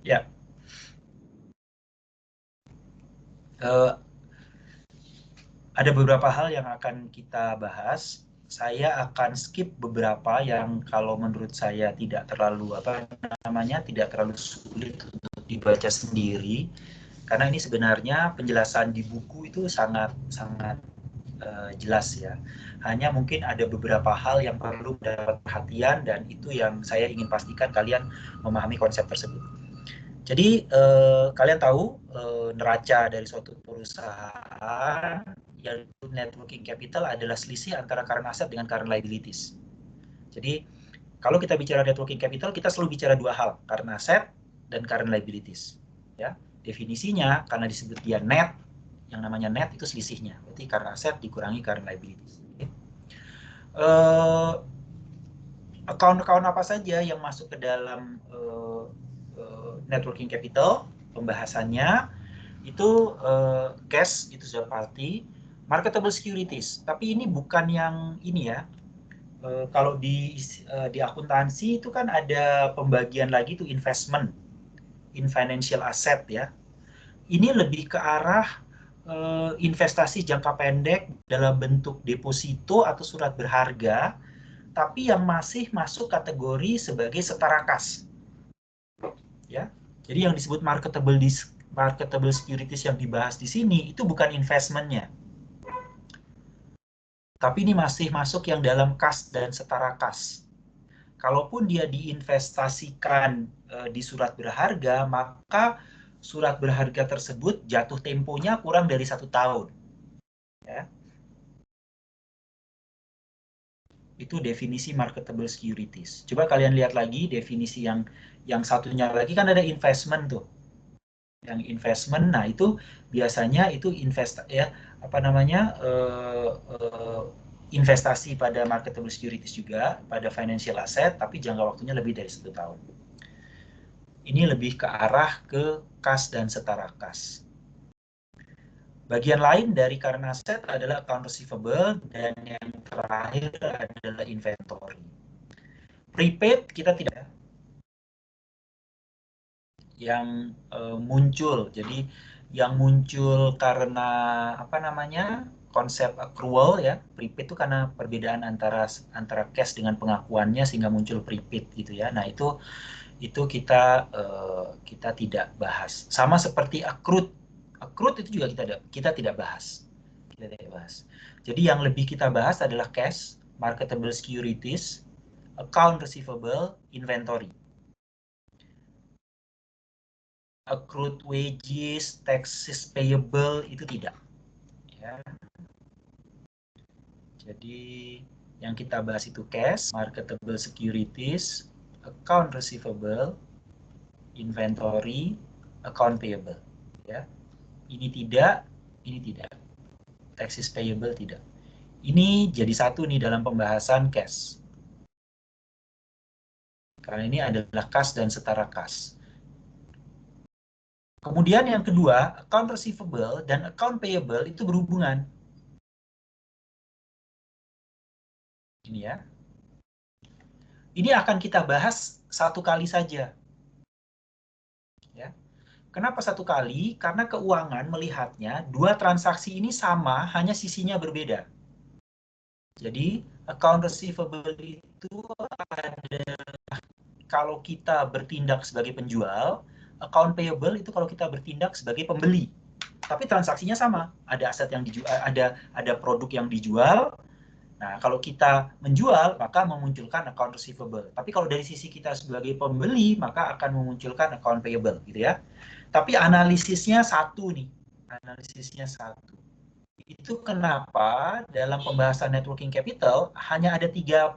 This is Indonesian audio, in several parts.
Ya, eh, ada beberapa hal yang akan kita bahas. Saya akan skip beberapa yang kalau menurut saya tidak terlalu apa namanya tidak terlalu sulit untuk dibaca sendiri, karena ini sebenarnya penjelasan di buku itu sangat sangat jelas ya. Hanya mungkin ada beberapa hal yang perlu mendapat perhatian dan itu yang saya ingin pastikan kalian memahami konsep tersebut. Jadi kalian tahu neraca dari suatu perusahaan yaitu net working capital adalah selisih antara current asset dengan current liabilities. Jadi kalau kita bicara net working capital kita selalu bicara dua hal, current asset dan current liabilities. Ya, definisinya karena disebut dia net, yang namanya net itu selisihnya, berarti current asset dikurangi current liabilities. Eh, Account-account apa saja yang masuk ke dalam networking capital, pembahasannya itu cash itu sudah pasti, marketable securities. Tapi ini bukan yang ini ya. Kalau di akuntansi itu kan ada pembagian lagi tuh investment in financial asset ya. Ini lebih ke arah investasi jangka pendek dalam bentuk deposito atau surat berharga, tapi yang masih masuk kategori sebagai setara kas. Ya. Jadi yang disebut marketable securities yang dibahas di sini itu bukan investmentnya, tapi ini masih masuk yang dalam kas dan setara kas. Kalaupun dia diinvestasikan di surat berharga, maka surat berharga tersebut jatuh temponya kurang dari 1 tahun. Ya. Itu definisi marketable securities. Coba kalian lihat lagi definisi yang satunya lagi kan ada investment tuh. Yang investment, nah itu biasanya itu ya apa namanya investasi pada marketable securities juga pada financial asset, tapi jangka waktunya lebih dari 1 tahun. Ini lebih ke arah ke kas dan setara kas. Bagian lain dari current asset adalah account receivable dan yang terakhir adalah inventory. Prepaid kita tidak yang muncul. Jadi yang muncul karena apa namanya konsep accrual ya, prepaid itu karena perbedaan antara antara cash dengan pengakuannya sehingga muncul prepaid gitu ya. Nah itu kita tidak bahas. Sama seperti accrued, accrued itu juga kita tidak bahas. Kita tidak bahas. Jadi yang lebih kita bahas adalah cash, marketable securities, account receivable, inventory. Accrued wages, taxes payable itu tidak. Ya. Jadi yang kita bahas itu cash, marketable securities, account receivable, inventory, account payable. Ya. Ini tidak, ini tidak. Taxes payable tidak. Ini jadi satu nih dalam pembahasan cash. Karena ini adalah kas dan setara kas. Kemudian yang kedua, account receivable dan account payable itu berhubungan. Ini ya. Ini akan kita bahas satu kali saja. Ya. Kenapa satu kali? Karena keuangan melihatnya dua transaksi ini sama, hanya sisinya berbeda. Jadi, account receivable itu ada kalau kita bertindak sebagai penjual, account payable itu kalau kita bertindak sebagai pembeli. Tapi transaksinya sama, ada aset yang dijual, ada produk yang dijual. Nah, kalau kita menjual, maka memunculkan account receivable. Tapi kalau dari sisi kita sebagai pembeli, maka akan memunculkan account payable, gitu ya. Tapi analisisnya satu nih, analisisnya satu. Itu kenapa dalam pembahasan networking capital hanya ada 3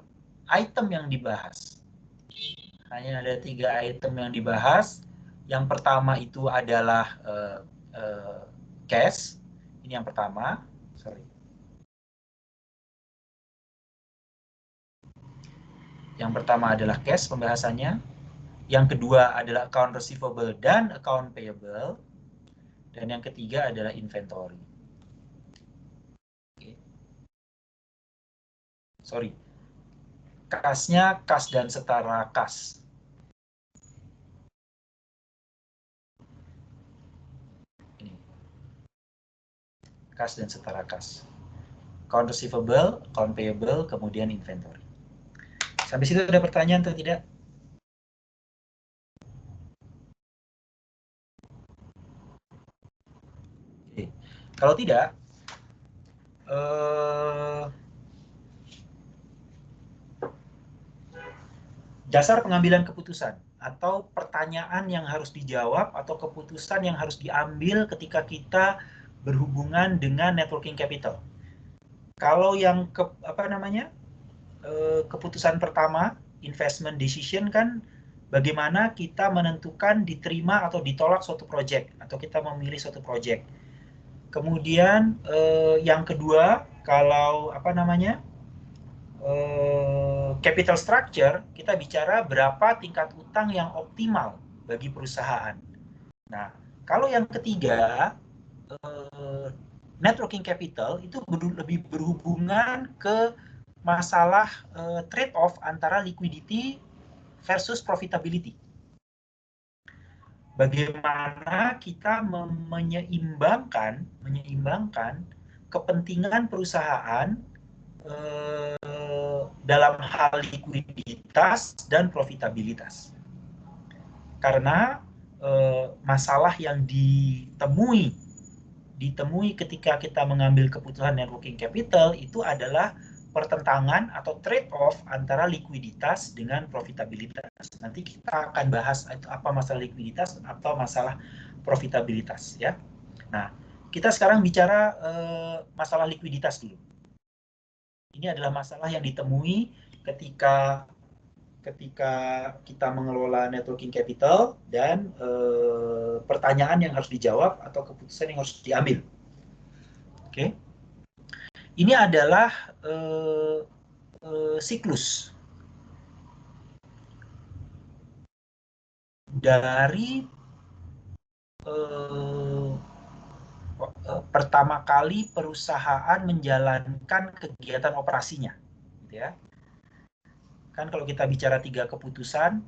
item yang dibahas. Hanya ada 3 item yang dibahas. Yang pertama itu adalah cash. Ini yang pertama. Sorry. Yang pertama adalah cash pembahasannya. Yang kedua adalah account receivable dan account payable. Dan yang ketiga adalah inventory. Oke. Sorry. Kasnya kas dan setara kas. kas dan setara kas. Account receivable, account payable, kemudian inventory. Sampai situ ada pertanyaan atau tidak? Oke. Kalau tidak, dasar pengambilan keputusan atau pertanyaan yang harus dijawab atau keputusan yang harus diambil ketika kita berhubungan dengan networking capital. Kalau yang keputusan pertama, investment decision, kan bagaimana kita menentukan diterima atau ditolak suatu project atau kita memilih suatu project. Kemudian yang kedua, kalau capital structure, kita bicara berapa tingkat utang yang optimal bagi perusahaan. Nah, kalau yang ketiga, net working capital itu lebih berhubungan ke masalah trade-off antara liquidity versus profitability. Bagaimana kita menyeimbangkan kepentingan perusahaan dalam hal likuiditas dan profitabilitas. Karena masalah yang ditemui ketika kita mengambil keputusan net working capital itu adalah pertentangan atau trade-off antara likuiditas dengan profitabilitas. Nanti kita akan bahas apa masalah likuiditas atau masalah profitabilitas, ya. Nah, kita sekarang bicara masalah likuiditas dulu. Ini adalah masalah yang ditemui ketika kita mengelola net working capital dan pertanyaan yang harus dijawab atau keputusan yang harus diambil. Oke. Ini adalah siklus dari pertama kali perusahaan menjalankan kegiatan operasinya, gitu ya. Kan kalau kita bicara 3 keputusan,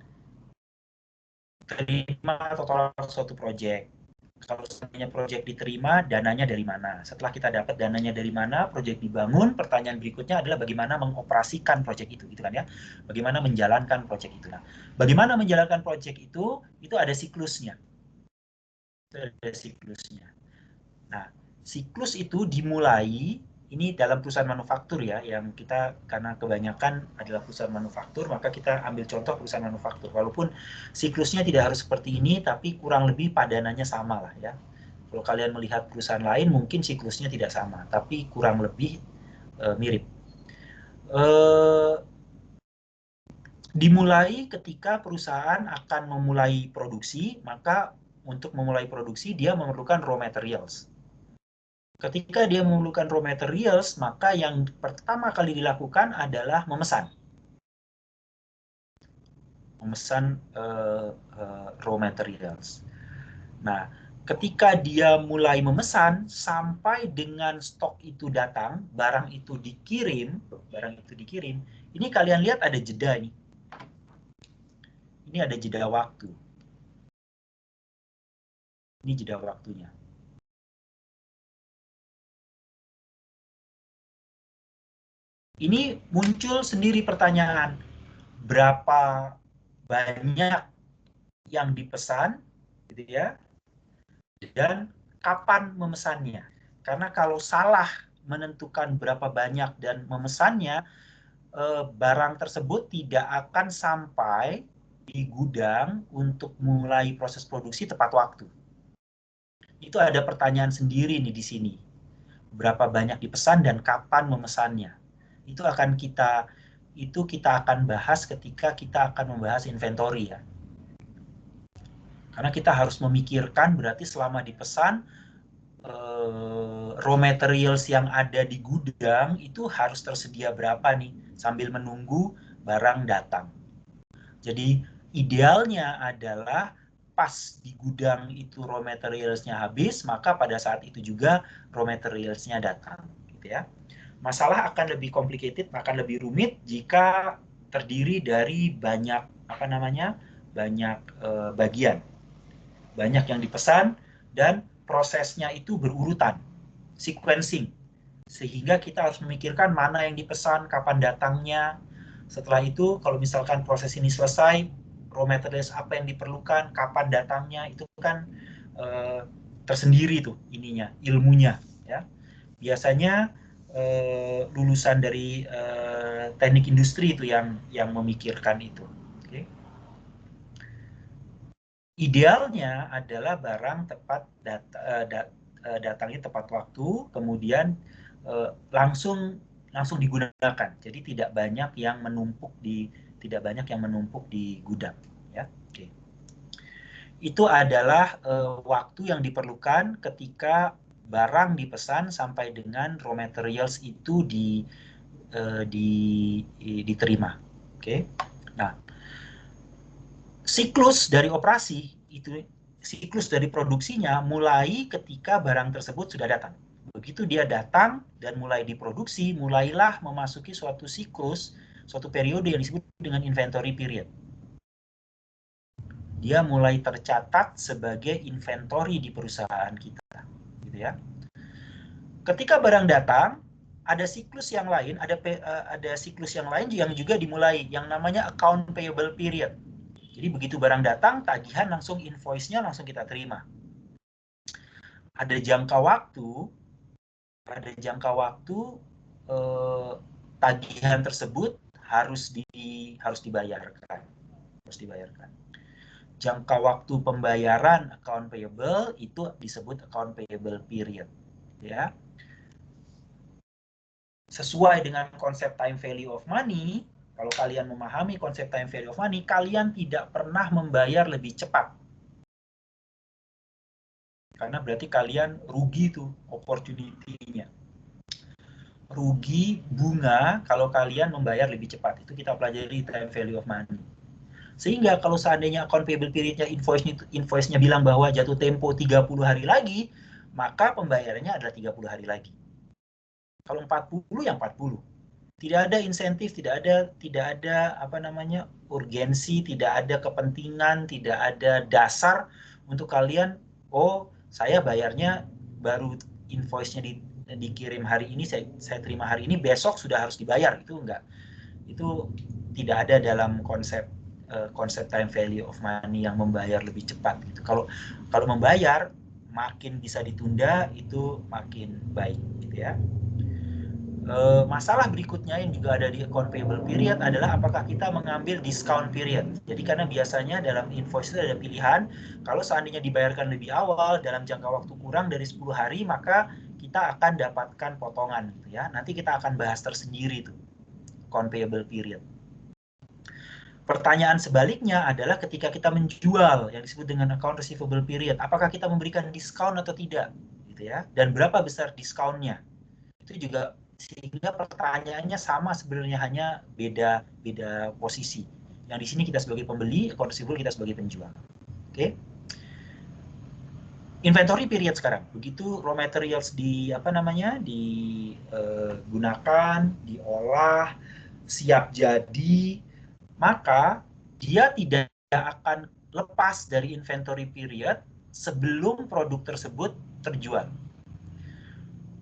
terima atau tolak suatu proyek. Kalau seandainya proyek diterima, dananya dari mana? Setelah kita dapat dananya dari mana, proyek dibangun, pertanyaan berikutnya adalah bagaimana mengoperasikan proyek itu, gitu kan ya? Bagaimana menjalankan proyek itu. Nah, bagaimana menjalankan proyek itu ada siklusnya. Itu ada siklusnya. Nah, siklus itu dimulai, ini dalam perusahaan manufaktur ya, yang kita karena kebanyakan adalah perusahaan manufaktur, maka kita ambil contoh perusahaan manufaktur. Walaupun siklusnya tidak harus seperti ini, tapi kurang lebih padanannya sama lah ya. Kalau kalian melihat perusahaan lain, mungkin siklusnya tidak sama, tapi kurang lebih mirip. Dimulai ketika perusahaan akan memulai produksi, maka untuk memulai produksi dia memerlukan raw materials. Ketika dia memerlukan raw materials, maka yang pertama kali dilakukan adalah memesan raw materials. Nah, ketika dia mulai memesan sampai dengan stok itu datang, barang itu dikirim, ini kalian lihat ada jeda nih. Ini ada jeda waktu. Ini jeda waktunya. Ini muncul sendiri pertanyaan, berapa banyak yang dipesan, gitu ya, dan kapan memesannya. Karena kalau salah menentukan berapa banyak dan memesannya, barang tersebut tidak akan sampai di gudang untuk mulai proses produksi tepat waktu. Itu ada pertanyaan sendiri nih di sini. Berapa banyak dipesan dan kapan memesannya. Itu kita akan bahas ketika kita akan membahas inventory ya. Karena kita harus memikirkan berarti selama dipesan raw materials yang ada di gudang itu harus tersedia berapa nih sambil menunggu barang datang. Jadi idealnya adalah pas di gudang itu raw materials-nya habis, maka pada saat itu juga raw materials-nya datang, gitu ya. Masalah akan lebih complicated, akan lebih rumit jika terdiri dari banyak bagian, banyak yang dipesan dan prosesnya itu berurutan. sequencing. Sehingga kita harus memikirkan mana yang dipesan, kapan datangnya. Setelah itu, kalau misalkan proses ini selesai, raw materials apa yang diperlukan, kapan datangnya, itu kan tersendiri tuh ininya, ilmunya. Ya. Biasanya lulusan dari teknik industri itu yang memikirkan itu. Okay. Idealnya adalah barang tepat datangnya tepat waktu, kemudian langsung digunakan. Jadi tidak banyak yang menumpuk di gudang. Ya, oke. Itu iterlah waktu yang diperlukan ketika barang dipesan sampai dengan raw materials itu diterima. Oke. Nah, siklus dari operasi itu, siklus dari produksinya mulai ketika barang tersebut sudah datang. Begitu dia datang dan mulai diproduksi, mulailah memasuki suatu siklus, suatu periode yang disebut dengan inventory period. Dia mulai tercatat sebagai inventory di perusahaan kita, gitu ya. Ketika barang datang, ada siklus yang lain, ada siklus yang lain yang juga dimulai, yang namanya account payable period. Jadi begitu barang datang, tagihan langsung invoice-nya langsung kita terima. Ada jangka waktu tagihan tersebut harus dibayarkan. Jangka waktu pembayaran account payable itu disebut account payable period, ya. Sesuai dengan konsep time value of money, kalau kalian memahami konsep time value of money, kalian tidak pernah membayar lebih cepat. Karena berarti kalian rugi tuh opportunity-nya. Rugi bunga kalau kalian membayar lebih cepat. Itu kita pelajari time value of money. Sehingga kalau seandainya account payable period-nya invoice-nya bilang bahwa jatuh tempo 30 hari lagi, maka pembayarannya adalah 30 hari lagi. Kalau 40 ya 40. Tidak ada insentif, tidak ada urgensi, tidak ada kepentingan, tidak ada dasar untuk kalian, oh saya bayarnya baru invoice-nya dikirim hari ini, saya terima hari ini, besok sudah harus dibayar. Itu enggak. Itu tidak ada dalam konsep time value of money yang membayar lebih cepat. Gitu. Kalau membayar makin bisa ditunda, itu makin baik, gitu ya. Masalah berikutnya yang juga ada di account payable period adalah apakah kita mengambil discount period. Jadi karena biasanya dalam invoice itu ada pilihan, kalau seandainya dibayarkan lebih awal dalam jangka waktu kurang dari 10 hari, maka kita akan dapatkan potongan, gitu ya. Nanti kita akan bahas tersendiri tuh account payable period. Pertanyaan sebaliknya adalah ketika kita menjual yang disebut dengan account receivable period, apakah kita memberikan diskon atau tidak, gitu ya? Dan berapa besar diskonnya? Itu juga, sehingga pertanyaannya sama sebenarnya, hanya beda posisi. Yang di sini kita sebagai pembeli, account receivable kita sebagai penjual. Oke. Inventory period sekarang. Begitu raw materials digunakan, diolah, siap jadi, maka dia tidak akan lepas dari inventory period sebelum produk tersebut terjual.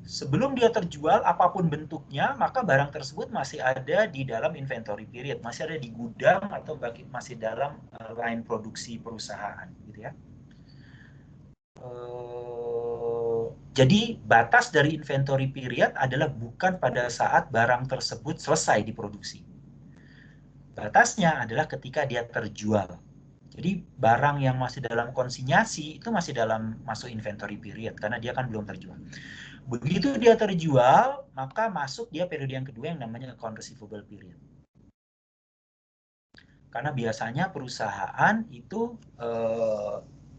Sebelum dia terjual, apapun bentuknya, maka barang tersebut masih ada di dalam inventory period, masih ada di gudang atau masih dalam line produksi perusahaan, gitu ya. Jadi batas dari inventory period adalah bukan pada saat barang tersebut selesai diproduksi. Batasnya adalah ketika dia terjual. Jadi barang yang masih dalam konsinyasi itu masih masuk inventory period karena dia kan belum terjual. Begitu dia terjual, maka masuk dia periode yang kedua yang namanya account receivable period. Karena biasanya perusahaan itu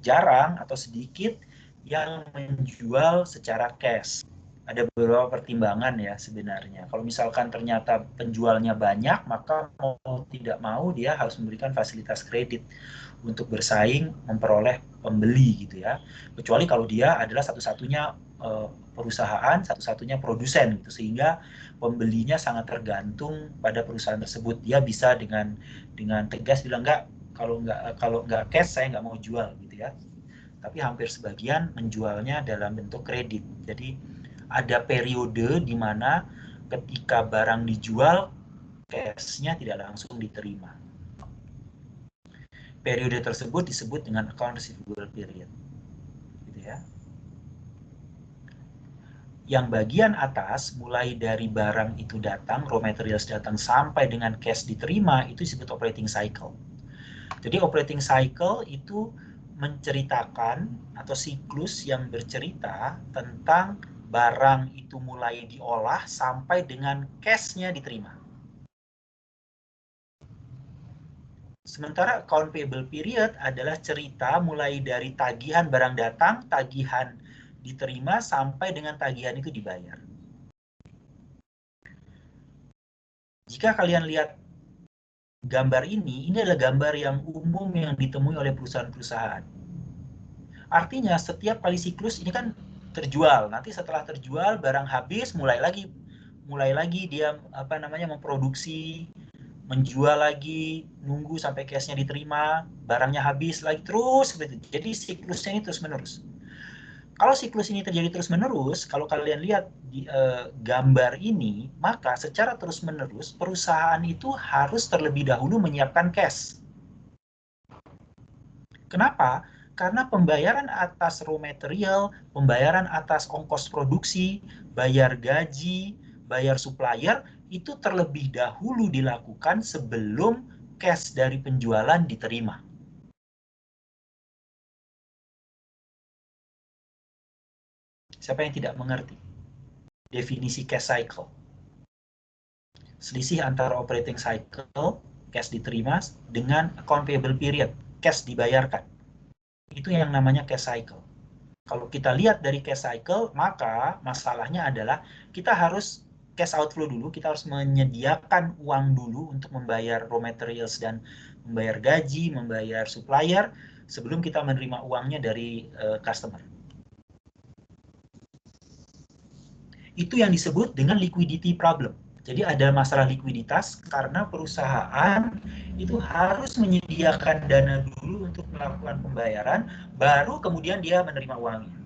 jarang atau sedikit yang menjual secara cash. Ada beberapa pertimbangan ya sebenarnya. Kalau misalkan ternyata penjualnya banyak, maka mau tidak mau dia harus memberikan fasilitas kredit untuk bersaing memperoleh pembeli, gitu ya. Kecuali kalau dia adalah satu-satunya perusahaan, satu-satunya produsen, gitu, sehingga pembelinya sangat tergantung pada perusahaan tersebut. Dia bisa dengan tegas bilang, enggak, kalau nggak cash saya nggak mau jual, gitu ya. Tapi hampir sebagian menjualnya dalam bentuk kredit. Jadi ada periode di mana ketika barang dijual, cash-nya tidak langsung diterima. Periode tersebut disebut dengan account receivable period. Gitu ya. Yang bagian atas, mulai dari barang itu datang, raw materials datang, sampai dengan cash diterima, itu disebut operating cycle. Jadi operating cycle itu menceritakan atau siklus yang bercerita tentang barang itu mulai diolah sampai dengan cash-nya diterima. Sementara account payable period adalah cerita mulai dari tagihan barang datang, tagihan diterima, sampai dengan tagihan itu dibayar. Jika kalian lihat gambar ini adalah gambar yang umum yang ditemui oleh perusahaan-perusahaan. Artinya setiap kali siklus ini kan terjual. Nanti setelah terjual barang habis mulai lagi dia memproduksi, menjual lagi, nunggu sampai cash-nya diterima, barangnya habis lagi, terus seperti itu. Jadi siklusnya ini terus menerus. Kalau siklus ini terjadi terus-menerus, kalau kalian lihat di gambar ini, maka secara terus-menerus perusahaan itu harus terlebih dahulu menyiapkan cash. Kenapa? Karena pembayaran atas raw material, pembayaran atas ongkos produksi, bayar gaji, bayar supplier, itu terlebih dahulu dilakukan sebelum cash dari penjualan diterima. Siapa yang tidak mengerti definisi cash cycle? Selisih antara operating cycle, cash diterima, dengan account payable period, cash dibayarkan. Itu yang namanya cash cycle. Kalau kita lihat dari cash cycle, maka masalahnya adalah kita harus cash outflow dulu, kita harus menyediakan uang dulu untuk membayar raw materials dan membayar gaji, membayar supplier, sebelum kita menerima uangnya dari customer. Itu yang disebut dengan liquidity problem. Jadi ada masalah likuiditas karena perusahaan itu harus menyediakan dana dulu untuk melakukan pembayaran, baru kemudian dia menerima uangnya.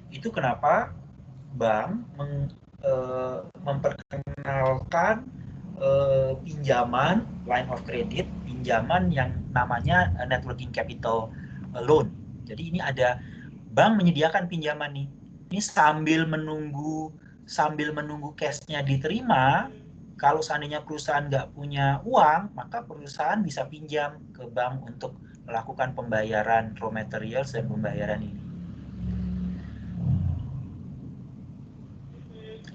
Itu kenapa bank memperkenalkan pinjaman, line of credit, pinjaman yang namanya net working capital loan. Jadi ini ada bank menyediakan pinjaman nih. Ini sambil menunggu cash-nya diterima. Kalau seandainya perusahaan nggak punya uang, maka perusahaan bisa pinjam ke bank untuk melakukan pembayaran raw materials dan pembayaran ini.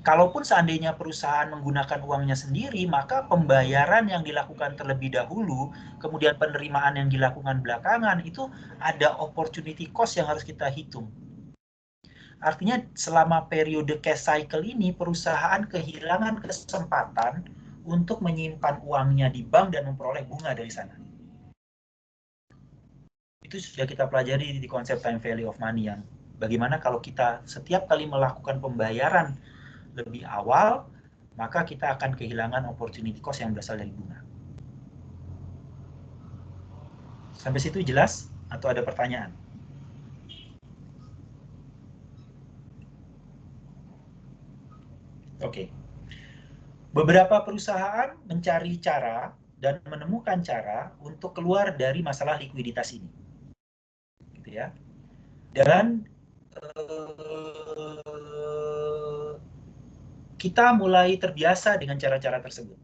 Kalaupun seandainya perusahaan menggunakan uangnya sendiri, maka pembayaran yang dilakukan terlebih dahulu, kemudian penerimaan yang dilakukan belakangan, itu ada opportunity cost yang harus kita hitung. Artinya selama periode cash cycle ini, perusahaan kehilangan kesempatan untuk menyimpan uangnya di bank dan memperoleh bunga dari sana. Itu sudah kita pelajari di konsep time value of money, yang bagaimana kalau kita setiap kali melakukan pembayaran lebih awal, maka kita akan kehilangan opportunity cost yang berasal dari bunga. Sampai situ jelas? Atau ada pertanyaan? Oke. Beberapa perusahaan mencari cara dan menemukan cara untuk keluar dari masalah likuiditas ini. Gitu ya. Dan kita mulai terbiasa dengan cara-cara tersebut.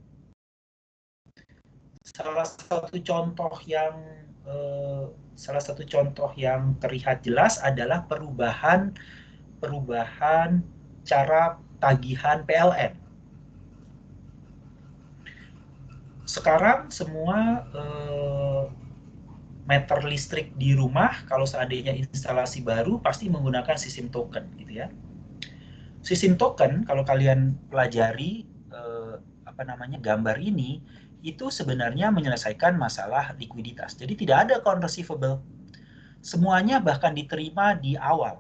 Salah satu contoh yang terlihat jelas adalah perubahan cara tagihan PLN. Sekarang semua meter listrik di rumah, kalau seandainya instalasi baru, pasti menggunakan sistem token, gitu ya. Sistem token, kalau kalian pelajari gambar ini, itu sebenarnya menyelesaikan masalah likuiditas. Jadi tidak ada account receivable. Semuanya bahkan diterima di awal.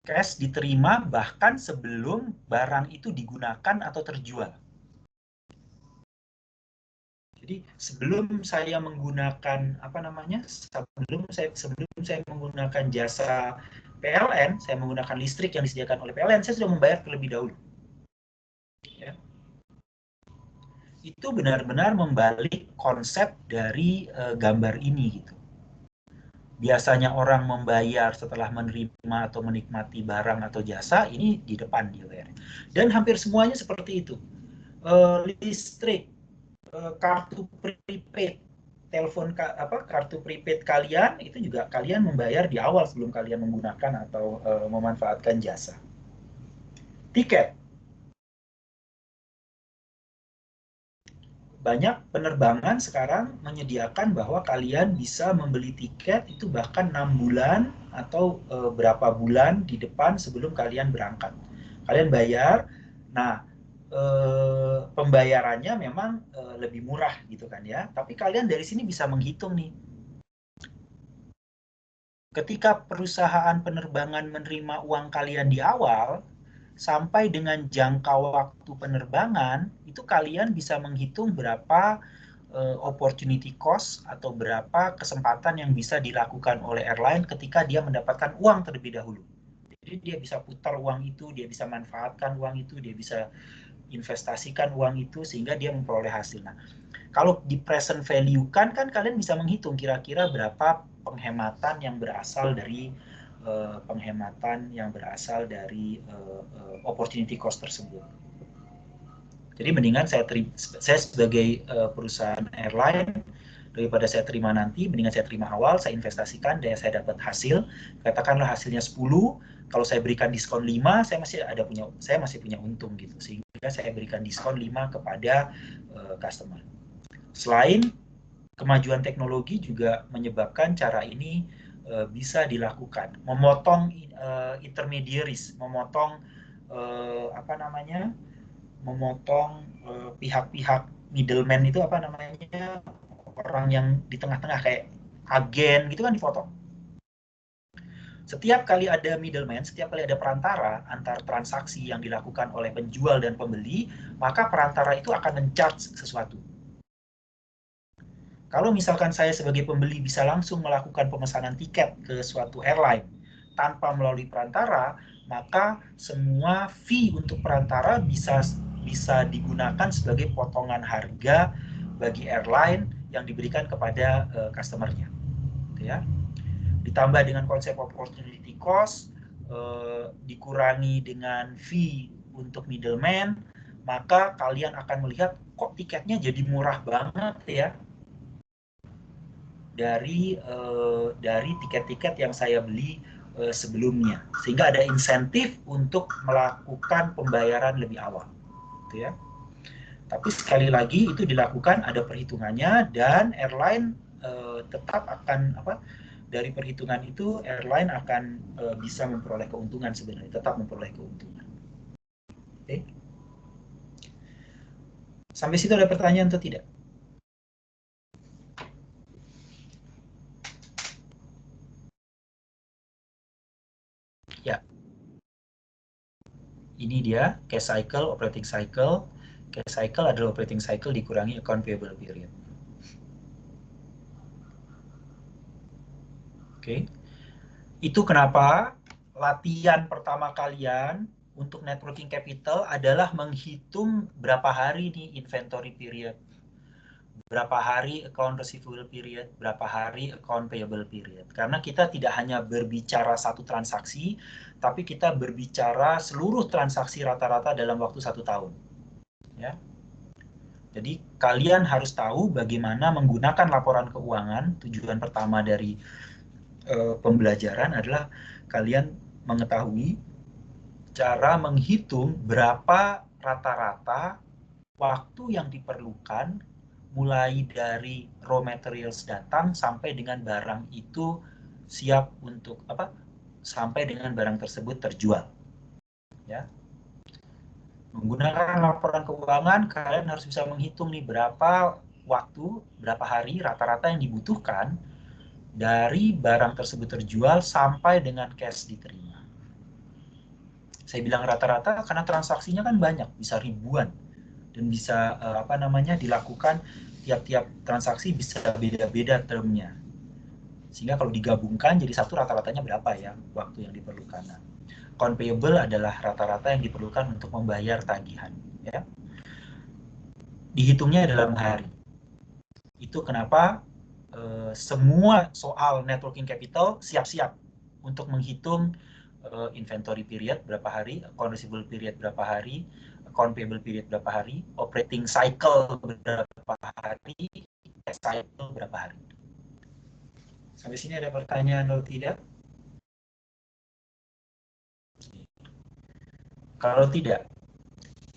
Cash diterima bahkan sebelum barang itu digunakan atau terjual. Jadi sebelum saya menggunakan apa namanya, sebelum saya menggunakan jasa PLN, saya menggunakan listrik yang disediakan oleh PLN, saya sudah membayar terlebih dahulu. Ya. Itu benar-benar membalik konsep dari gambar ini gitu. Biasanya orang membayar setelah menerima atau menikmati barang atau jasa, ini di depan dia bayar. Dan hampir semuanya seperti itu. Listrik, kartu prepaid, kartu prepaid kalian itu juga kalian membayar di awal sebelum kalian menggunakan atau memanfaatkan jasa. Tiket, banyak penerbangan sekarang menyediakan bahwa kalian bisa membeli tiket itu bahkan 6 bulan atau berapa bulan di depan sebelum kalian berangkat. Kalian bayar, nah pembayarannya memang lebih murah gitu kan ya. Tapi kalian dari sini bisa menghitung nih. Ketika perusahaan penerbangan menerima uang kalian di awal, sampai dengan jangka waktu penerbangan, itu kalian bisa menghitung berapa opportunity cost atau berapa kesempatan yang bisa dilakukan oleh airline ketika dia mendapatkan uang terlebih dahulu. Jadi dia bisa putar uang itu, dia bisa manfaatkan uang itu, dia bisa investasikan uang itu sehingga dia memperoleh hasil. Nah, kalau di present value kan kalian bisa menghitung kira-kira berapa penghematan yang berasal dari opportunity cost tersebut. Jadi mendingan saya sebagai perusahaan airline, daripada saya terima nanti, mendingan saya terima awal, saya investasikan, dan saya dapat hasil, katakanlah hasilnya 10, kalau saya berikan diskon 5, saya masih punya untung gitu, sehingga saya berikan diskon 5 kepada customer. Selain kemajuan teknologi juga menyebabkan cara ini bisa dilakukan, memotong intermediaries, memotong pihak-pihak middleman itu apa namanya, orang yang di tengah-tengah kayak agen gitu kan dipotong. Setiap kali ada middleman, setiap kali ada perantara antar transaksi yang dilakukan oleh penjual dan pembeli, maka perantara itu akan men-charge sesuatu. Kalau misalkan saya sebagai pembeli bisa langsung melakukan pemesanan tiket ke suatu airline tanpa melalui perantara, maka semua fee untuk perantara bisa digunakan sebagai potongan harga bagi airline yang diberikan kepada customer-nya. Ya. Ditambah dengan konsep opportunity cost, dikurangi dengan fee untuk middleman, maka kalian akan melihat kok tiketnya jadi murah banget ya dari tiket-tiket yang saya beli sebelumnya, sehingga ada insentif untuk melakukan pembayaran lebih awal, gitu ya. Tapi sekali lagi itu dilakukan ada perhitungannya dan airline tetap akan dari perhitungan itu airline akan bisa memperoleh keuntungan sebenarnya, tetap memperoleh keuntungan. Oke. Sampai situ ada pertanyaan atau tidak? Ya. Ini dia cash cycle, operating cycle. Cash cycle adalah operating cycle dikurangi account payable period. Oke. Itu kenapa latihan pertama kalian untuk net working capital adalah menghitung berapa hari nih inventory period, berapa hari account receivable period, berapa hari account payable period. Karena kita tidak hanya berbicara satu transaksi, tapi kita berbicara seluruh transaksi rata-rata dalam waktu 1 tahun. Ya. Jadi kalian harus tahu bagaimana menggunakan laporan keuangan. Tujuan pertama dari pembelajaran adalah kalian mengetahui cara menghitung berapa rata-rata waktu yang diperlukan mulai dari raw materials datang sampai dengan barang itu siap untuk sampai dengan barang tersebut terjual. Ya. Menggunakan laporan keuangan, kalian harus bisa menghitung nih berapa waktu, berapa hari rata-rata yang dibutuhkan dari barang tersebut terjual sampai dengan cash diterima. Saya bilang rata-rata karena transaksinya kan banyak, bisa ribuan dan bisa dilakukan tiap-tiap transaksi bisa beda-beda termnya. Sehingga kalau digabungkan jadi satu rata-ratanya berapa ya waktu yang diperlukan. Nah, account payable adalah rata-rata yang diperlukan untuk membayar tagihan. Ya. Dihitungnya dalam hari. Itu kenapa semua soal net working capital siap-siap untuk menghitung inventory period berapa hari, account receivable period berapa hari, account payable period berapa hari, operating cycle berapa hari, cash cycle berapa hari. Sampai sini ada pertanyaan atau tidak? Kalau tidak,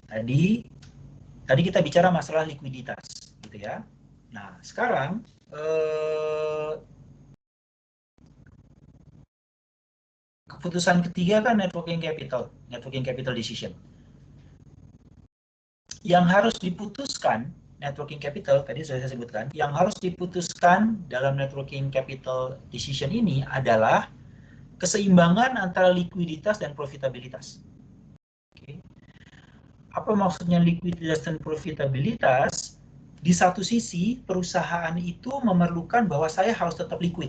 tadi kita bicara masalah likuiditas, gitu ya. Nah, sekarang keputusan ketiga kan net working capital decision. Yang harus diputuskan net working capital, tadi sudah saya sebutkan, yang harus diputuskan dalam net working capital decision ini adalah keseimbangan antara likuiditas dan profitabilitas. Oke. Apa maksudnya likuiditas dan profitabilitas? Di satu sisi, perusahaan itu memerlukan bahwa saya harus tetap liquid.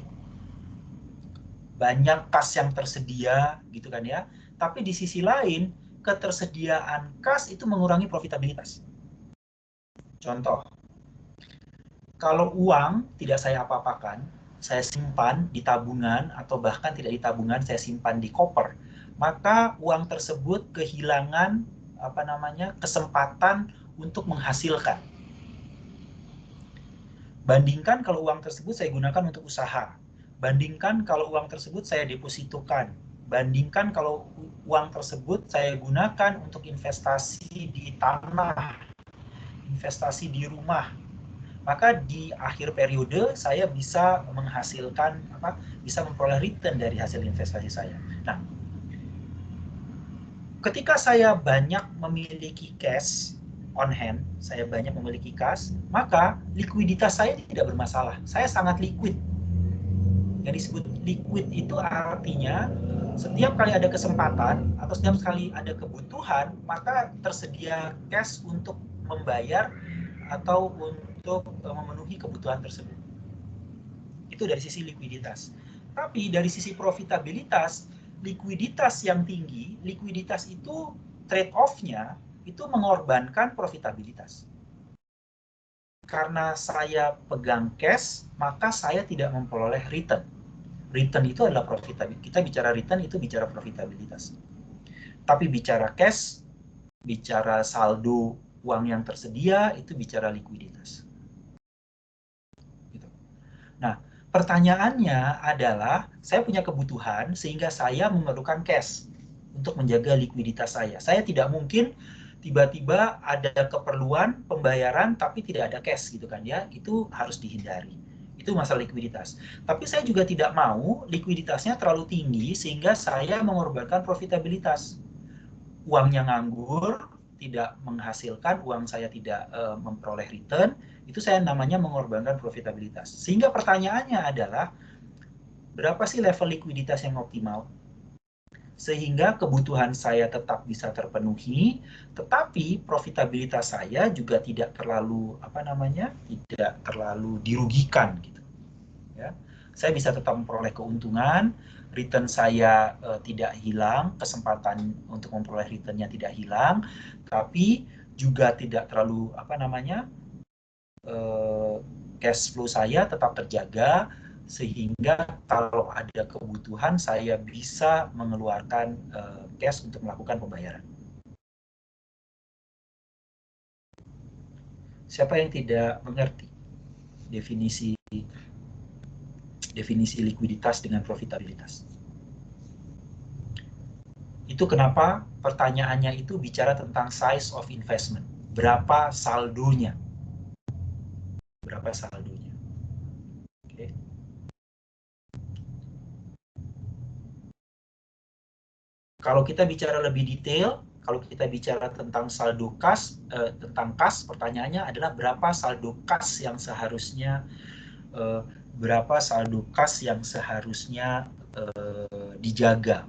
Banyak kas yang tersedia, gitu kan ya. Tapi di sisi lain, ketersediaan kas itu mengurangi profitabilitas. Contoh, kalau uang tidak saya apa-apakan, saya simpan di tabungan atau bahkan tidak di tabungan, saya simpan di koper, maka uang tersebut kehilangan kesempatan untuk menghasilkan. Bandingkan kalau uang tersebut saya gunakan untuk usaha. Bandingkan kalau uang tersebut saya depositokan. Bandingkan kalau uang tersebut saya gunakan untuk investasi di tanah, investasi di rumah. Maka di akhir periode saya bisa menghasilkan bisa memperoleh return dari hasil investasi saya. Nah, ketika saya banyak memiliki cash on hand, saya banyak memiliki kas, maka likuiditas saya tidak bermasalah. Saya sangat liquid. Yang disebut liquid itu artinya setiap kali ada kesempatan atau setiap kali ada kebutuhan, maka tersedia cash untuk membayar atau untuk memenuhi kebutuhan tersebut. Itu dari sisi likuiditas. Tapi dari sisi profitabilitas, likuiditas yang tinggi, likuiditas itu trade-off-nya itu mengorbankan profitabilitas. Karena saya pegang cash, maka saya tidak memperoleh return. Return itu adalah profitabilitas. Kita bicara return itu bicara profitabilitas. Tapi bicara cash, bicara saldo uang yang tersedia, itu bicara likuiditas. Gitu. Nah, pertanyaannya adalah, saya punya kebutuhan sehingga saya memerlukan cash untuk menjaga likuiditas saya. Saya tidak mungkin tiba-tiba ada keperluan pembayaran tapi tidak ada cash gitu kan ya. Itu harus dihindari. Itu masalah likuiditas. Tapi saya juga tidak mau likuiditasnya terlalu tinggi sehingga saya mengorbankan profitabilitas. Uangnya nganggur, tidak menghasilkan, uang saya tidak memperoleh return, itu saya namanya mengorbankan profitabilitas. Sehingga pertanyaannya adalah, berapa sih level likuiditas yang optimal? Sehingga kebutuhan saya tetap bisa terpenuhi, tetapi profitabilitas saya juga tidak terlalu tidak terlalu dirugikan gitu. Ya. Saya bisa tetap memperoleh keuntungan, return saya tidak hilang, kesempatan untuk memperoleh returnnya tidak hilang, tapi juga tidak terlalu cash flow saya tetap terjaga, sehingga kalau ada kebutuhan saya bisa mengeluarkan cash untuk melakukan pembayaran. Siapa yang tidak mengerti definisi likuiditas dengan profitabilitas? Itu kenapa pertanyaannya itu bicara tentang size of investment. Berapa saldonya? Berapa saldonya? Oke. Kalau kita bicara lebih detail, kalau kita bicara tentang saldo kas, pertanyaannya adalah berapa saldo kas yang seharusnya dijaga.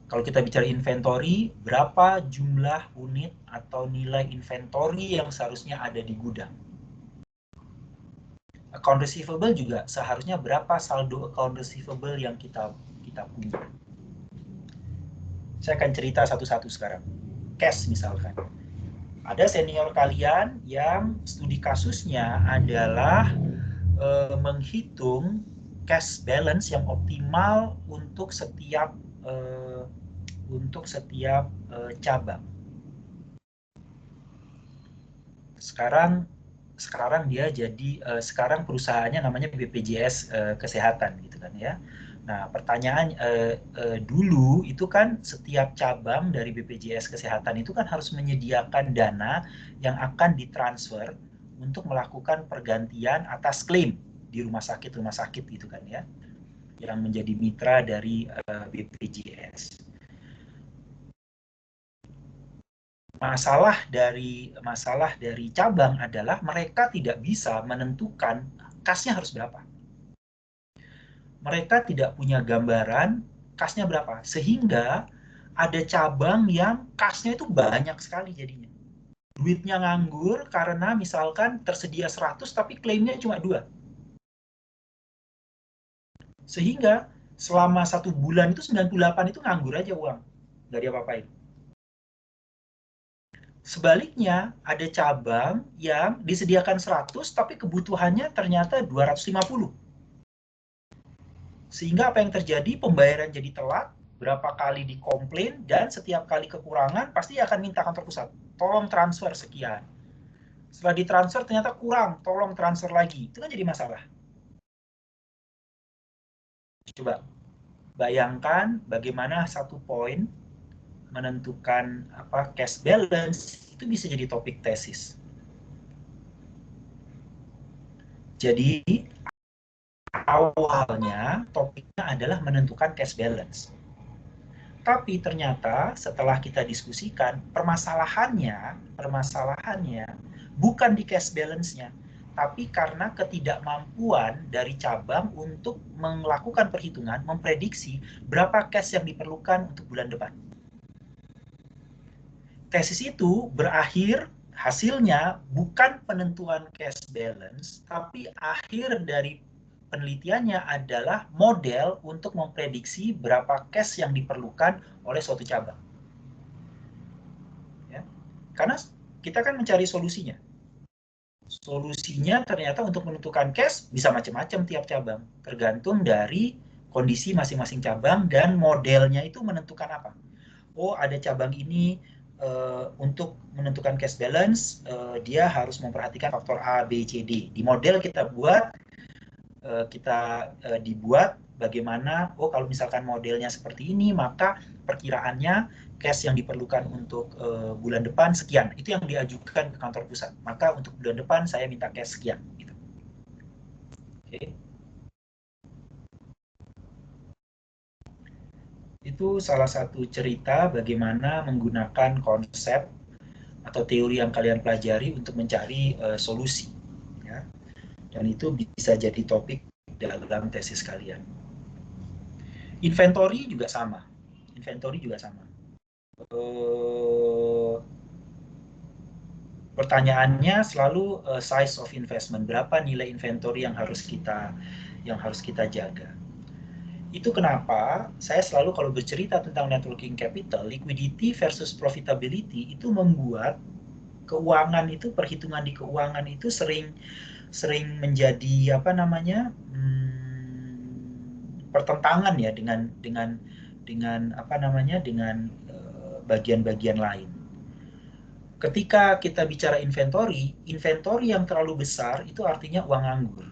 Kalau kita bicara inventory, berapa jumlah unit atau nilai inventory yang seharusnya ada di gudang? Account receivable juga seharusnya berapa saldo account receivable yang kita punya. Saya akan cerita satu-satu sekarang. Cash misalkan. Ada senior kalian yang studi kasusnya adalah menghitung cash balance yang optimal untuk setiap cabang. Sekarang dia jadi sekarang perusahaannya namanya BPJS Kesehatan gitu kan ya. Nah, pertanyaan dulu itu kan setiap cabang dari BPJS Kesehatan itu kan harus menyediakan dana yang akan ditransfer untuk melakukan pergantian atas klaim di rumah sakit gitu kan ya, yang menjadi mitra dari BPJS. Masalah dari cabang adalah mereka tidak bisa menentukan kasnya harus berapa. Mereka tidak punya gambaran kasnya berapa, sehingga ada cabang yang kasnya itu banyak sekali jadinya. Duitnya nganggur karena misalkan tersedia 100 tapi klaimnya cuma 2. Sehingga selama 1 bulan itu 98 itu nganggur aja uang, nggak diapa-apain. Sebaliknya, ada cabang yang disediakan 100 tapi kebutuhannya ternyata 250. Sehingga apa yang terjadi? Pembayaran jadi telat, berapa kali dikomplain, dan setiap kali kekurangan pasti akan minta kantor pusat. Tolong transfer sekian. Setelah ditransfer ternyata kurang, tolong transfer lagi. Itu kan jadi masalah. Coba bayangkan bagaimana satu poin menentukan cash balance itu bisa jadi topik tesis. Jadi awalnya topiknya adalah menentukan cash balance. Tapi ternyata setelah kita diskusikan, permasalahannya bukan di cash balance-nya, tapi karena ketidakmampuan dari cabang untuk melakukan perhitungan, memprediksi berapa cash yang diperlukan untuk bulan depan. Tesis itu berakhir hasilnya bukan penentuan cash balance, tapi akhir dari penelitiannya adalah model untuk memprediksi berapa cash yang diperlukan oleh suatu cabang. Ya. Karena kita kan mencari solusinya. Solusinya ternyata untuk menentukan cash bisa macam-macam tiap cabang, tergantung dari kondisi masing-masing cabang dan modelnya itu menentukan apa. Oh, ada cabang ini untuk menentukan cash balance, dia harus memperhatikan faktor A, B, C, D. Di model kita buat, dibuat bagaimana, oh kalau misalkan modelnya seperti ini, maka perkiraannya cash yang diperlukan untuk bulan depan sekian. Itu yang diajukan ke kantor pusat. Maka untuk bulan depan saya minta cash sekian. Gitu. Okay. Itu salah satu cerita bagaimana menggunakan konsep atau teori yang kalian pelajari untuk mencari solusi. Ya. Dan itu bisa jadi topik dalam tesis kalian. Inventory juga sama. Pertanyaannya selalu size of investment, berapa nilai inventory yang harus kita jaga. Itu kenapa saya selalu kalau bercerita tentang net working capital, liquidity versus profitability itu membuat keuangan itu, perhitungan di keuangan itu sering menjadi pertentangan ya dengan bagian-bagian lain. Ketika kita bicara inventory yang terlalu besar itu artinya uang nganggur.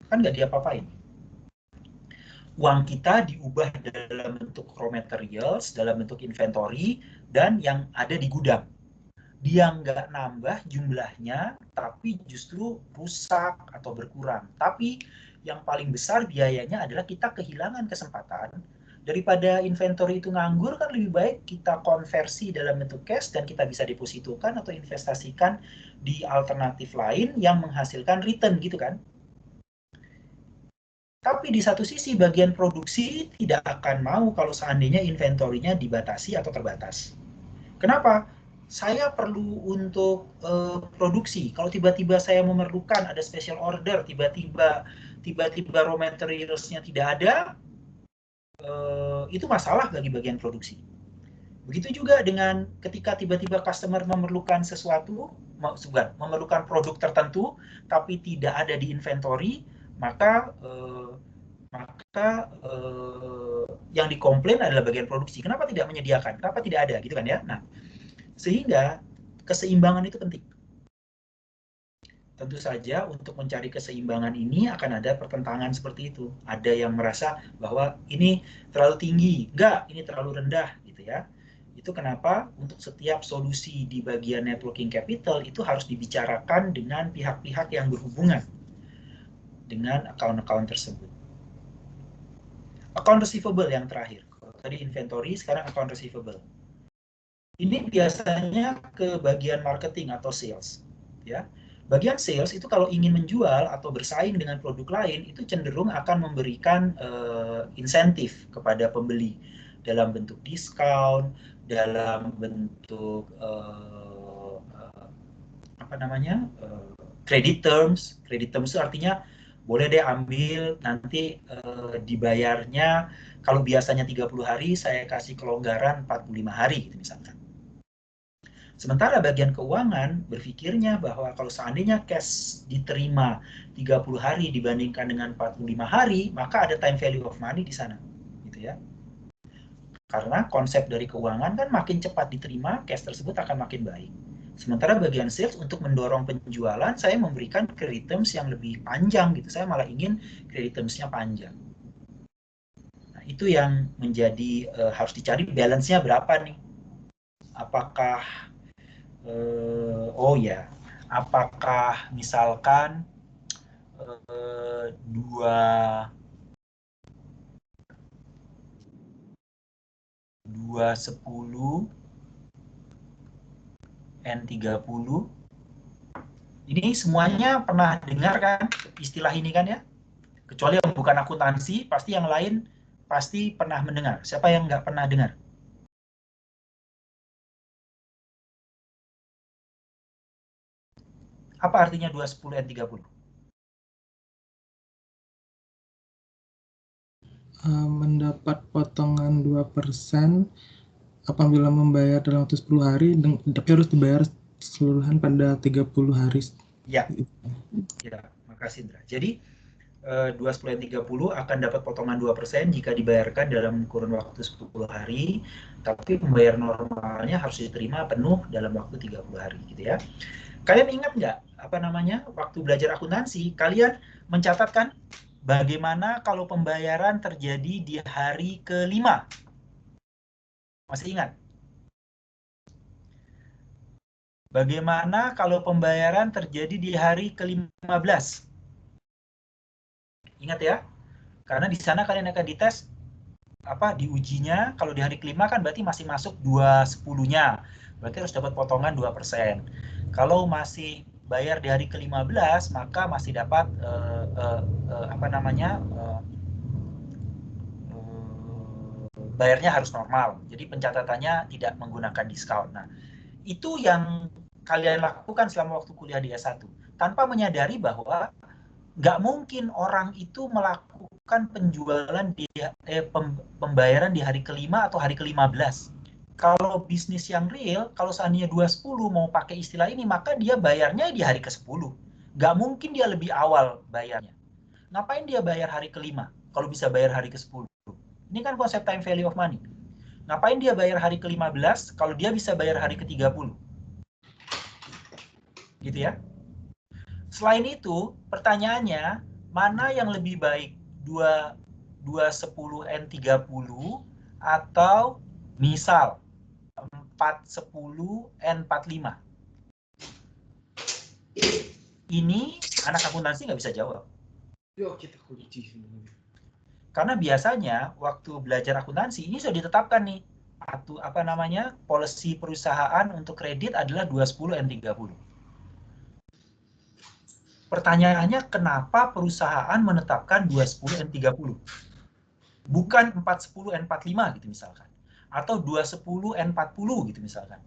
Kan nggak diapa-apain. Uang kita diubah dalam bentuk raw materials, dalam bentuk inventory, dan yang ada di gudang. Dia nggak nambah jumlahnya, tapi justru rusak atau berkurang. Tapi yang paling besar biayanya adalah kita kehilangan kesempatan. Daripada inventory itu nganggur, kan lebih baik kita konversi dalam bentuk cash dan kita bisa depositokan atau investasikan di alternatif lain yang menghasilkan return gitu kan. Tapi di satu sisi bagian produksi tidak akan mau kalau seandainya inventorinya dibatasi atau terbatas. Kenapa? Saya perlu untuk produksi. Kalau tiba-tiba saya memerlukan ada special order, tiba-tiba raw materials-nya tidak ada, itu masalah bagi bagian produksi. Begitu juga dengan ketika tiba-tiba customer memerlukan sesuatu, memerlukan produk tertentu, tapi tidak ada di inventory, maka yang dikomplain adalah bagian produksi. Kenapa tidak menyediakan? Kenapa tidak ada? Gitu kan ya. Nah, sehingga keseimbangan itu penting. Tentu saja untuk mencari keseimbangan ini akan ada pertentangan seperti itu. Ada yang merasa bahwa ini terlalu tinggi, enggak, ini terlalu rendah gitu ya. Itu kenapa untuk setiap solusi di bagian networking capital itu harus dibicarakan dengan pihak-pihak yang berhubungan dengan account-account tersebut. Account receivable yang terakhir. Tadi inventory, sekarang account receivable. Ini biasanya ke bagian marketing atau sales, ya. Bagian sales itu kalau ingin menjual atau bersaing dengan produk lain itu cenderung akan memberikan insentif kepada pembeli dalam bentuk diskon, dalam bentuk credit terms. Credit terms itu artinya boleh deh ambil nanti dibayarnya kalau biasanya 30 hari saya kasih kelonggaran 45 hari gitu misalkan. Sementara bagian keuangan berpikirnya bahwa kalau seandainya cash diterima 30 hari dibandingkan dengan 45 hari, maka ada time value of money di sana. Gitu ya. Karena konsep dari keuangan kan makin cepat diterima, cash tersebut akan makin baik. Sementara bagian sales untuk mendorong penjualan, saya memberikan credit terms yang lebih panjang gitu. Saya malah ingin credit terms-nya panjang. Nah, itu yang menjadi harus dicari balance-nya berapa nih. Apakah oh ya, apakah misalkan 210 N30 ini semuanya pernah dengar kan istilah ini kan ya? Kecuali yang bukan akuntansi, pasti yang lain pasti pernah mendengar. Siapa yang nggak pernah dengar? Apa artinya 210 N30? Mendapat potongan 2% apabila membayar dalam waktu 10 hari, tapi harus dibayar keseluruhan pada 30 hari. Ya, makasih Indra. Jadi 210N30 akan dapat potongan 2% jika dibayarkan dalam kurun waktu 10 hari, tapi pembayar normalnya harus diterima penuh dalam waktu 30 hari gitu ya. Kalian ingat nggak waktu belajar akuntansi, kalian mencatatkan bagaimana kalau pembayaran terjadi di hari ke-5? Masih ingat? Bagaimana kalau pembayaran terjadi di hari ke-15? Ingat ya, karena di sana kalian akan dites diujinya. Kalau di hari ke-5 kan berarti masih masuk 2/10-nya, berarti harus dapat potongan 2%. Kalau masih bayar di hari ke-15 maka masih dapat bayarnya harus normal, jadi pencatatannya tidak menggunakan diskon. Nah, itu yang kalian lakukan selama waktu kuliah di S1 tanpa menyadari bahwa nggak mungkin orang itu melakukan penjualan pembayaran di hari ke-5 atau hari ke-15. Kalau bisnis yang real, kalau seandainya 210 mau pakai istilah ini, maka dia bayarnya di hari ke-10. Nggak mungkin dia lebih awal bayarnya. Ngapain dia bayar hari ke-5 kalau bisa bayar hari ke-10? Ini kan konsep time value of money. Ngapain dia bayar hari ke-15 kalau dia bisa bayar hari ke-30? Gitu ya. Selain itu, pertanyaannya, mana yang lebih baik? 210N30 atau misal 410N45? Ini anak akuntansi nggak bisa jawab. Yuk kita kunci. Karena biasanya waktu belajar akuntansi ini sudah ditetapkan nih, policy perusahaan untuk kredit adalah 210N30. Pertanyaannya, kenapa perusahaan menetapkan 210N30? Bukan 410N45 gitu misalkan. Atau 210N40 gitu misalkan.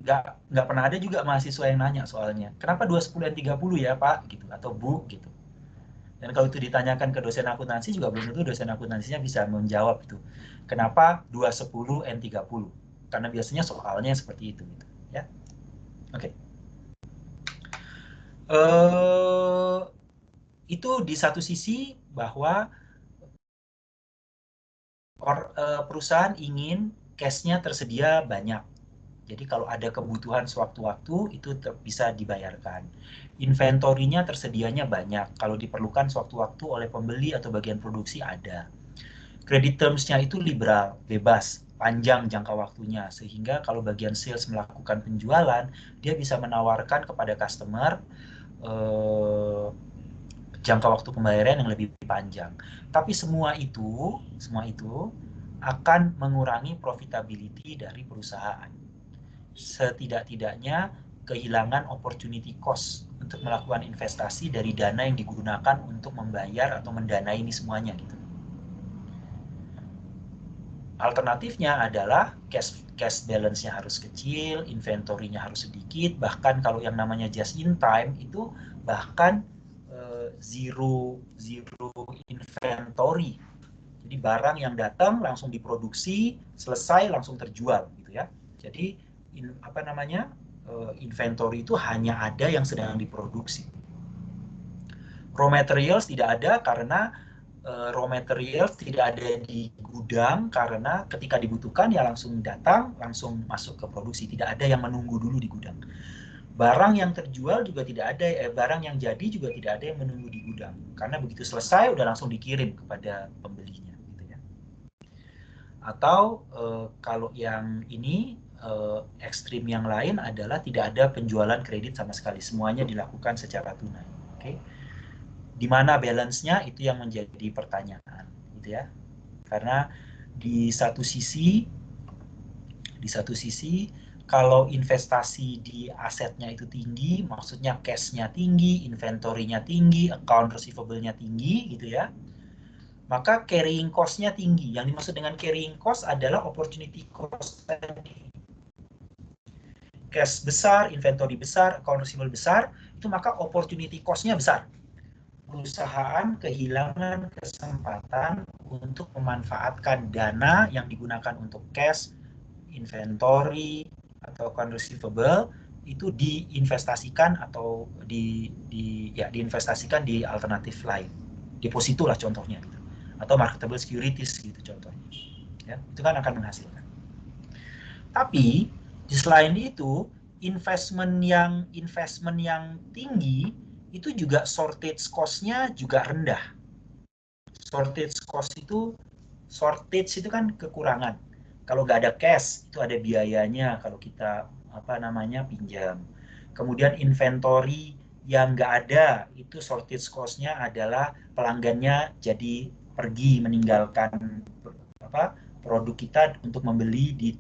Nggak pernah ada juga mahasiswa yang nanya soalnya. Kenapa 210N30 ya Pak? Gitu, atau Bu? Gitu. Dan kalau itu ditanyakan ke dosen akuntansi juga belum tentu dosen akuntansinya bisa menjawab itu. Kenapa 210N30? Karena biasanya soalnya seperti itu. Gitu. Ya, oke. Itu di satu sisi bahwa perusahaan ingin cash-nya tersedia banyak. Jadi kalau ada kebutuhan sewaktu-waktu itu bisa dibayarkan. Inventorinya tersedianya banyak. Kalau diperlukan sewaktu-waktu oleh pembeli atau bagian produksi ada. Credit terms-nya itu liberal, bebas, panjang jangka waktunya. Sehingga kalau bagian sales melakukan penjualan, dia bisa menawarkan kepada customer jangka waktu pembayaran yang lebih panjang. Tapi semua itu akan mengurangi profitability dari perusahaan. Setidak-tidaknya kehilangan opportunity cost untuk melakukan investasi dari dana yang digunakan untuk membayar atau mendanai ini semuanya gitu. Alternatifnya adalah cash balance-nya harus kecil, inventory-nya harus sedikit, bahkan kalau yang namanya just in time itu bahkan zero inventory. Jadi barang yang datang langsung diproduksi, selesai langsung terjual gitu ya. Jadi inventory itu hanya ada yang sedang diproduksi. Raw materials tidak ada karena raw materials tidak ada di gudang karena ketika dibutuhkan ya langsung datang, langsung masuk ke produksi. Tidak ada yang menunggu dulu di gudang. Barang yang terjual juga tidak ada, barang yang jadi juga tidak ada yang menunggu di gudang. Karena begitu selesai udah langsung dikirim kepada pembelinya. Gitu ya. Atau kalau yang ini ekstrim yang lain adalah tidak ada penjualan kredit sama sekali. Semuanya dilakukan secara tunai. Okay? Di mana balance-nya itu yang menjadi pertanyaan, gitu ya. Karena di satu sisi kalau investasi di asetnya itu tinggi, maksudnya cash-nya tinggi, inventory-nya tinggi, account receivable-nya tinggi, gitu ya. Maka carrying cost-nya tinggi. Yang dimaksud dengan carrying cost adalah opportunity cost tadi. Cash besar, inventory besar, account receivable besar, itu maka opportunity cost-nya besar. Perusahaan kehilangan kesempatan untuk memanfaatkan dana yang digunakan untuk cash, inventory, atau account receivable itu diinvestasikan atau diinvestasikan di alternatif lain. Deposito lah contohnya gitu. Atau marketable securities gitu contohnya. Ya, itu kan akan menghasilkan. Tapi di selain itu investment yang tinggi itu juga shortage cost-nya juga rendah. Shortage itu kan kekurangan. Kalau nggak ada cash itu ada biayanya kalau kita pinjam. Kemudian inventory yang nggak ada itu shortage cost-nya adalah pelanggannya jadi pergi meninggalkan produk kita untuk membeli di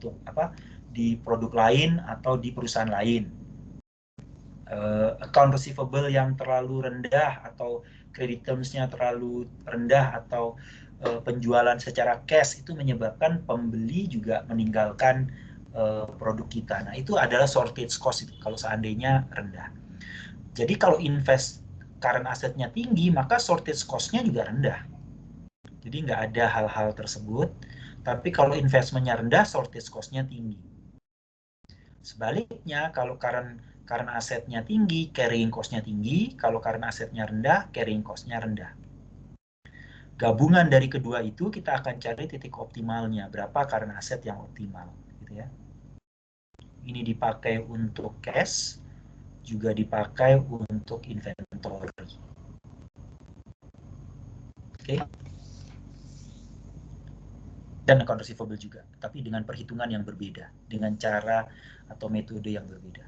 produk lain atau di perusahaan lain. Account receivable yang terlalu rendah atau credit terms-nya terlalu rendah atau penjualan secara cash itu menyebabkan pembeli juga meninggalkan produk kita. Nah, itu adalah shortage cost itu kalau seandainya rendah. Jadi kalau current asetnya tinggi, maka shortage cost-nya juga rendah. Jadi nggak ada hal-hal tersebut. Tapi kalau investmentnya rendah, shortage cost-nya tinggi. Sebaliknya, kalau current asetnya tinggi, carrying cost-nya tinggi. Kalau current asetnya rendah, carrying cost-nya rendah. Gabungan dari kedua itu kita akan cari titik optimalnya. Berapa current aset yang optimal. Gitu ya. Ini dipakai untuk cash, juga dipakai untuk inventory. Oke. Dan account receivable juga, tapi dengan perhitungan yang berbeda, dengan cara atau metode yang berbeda.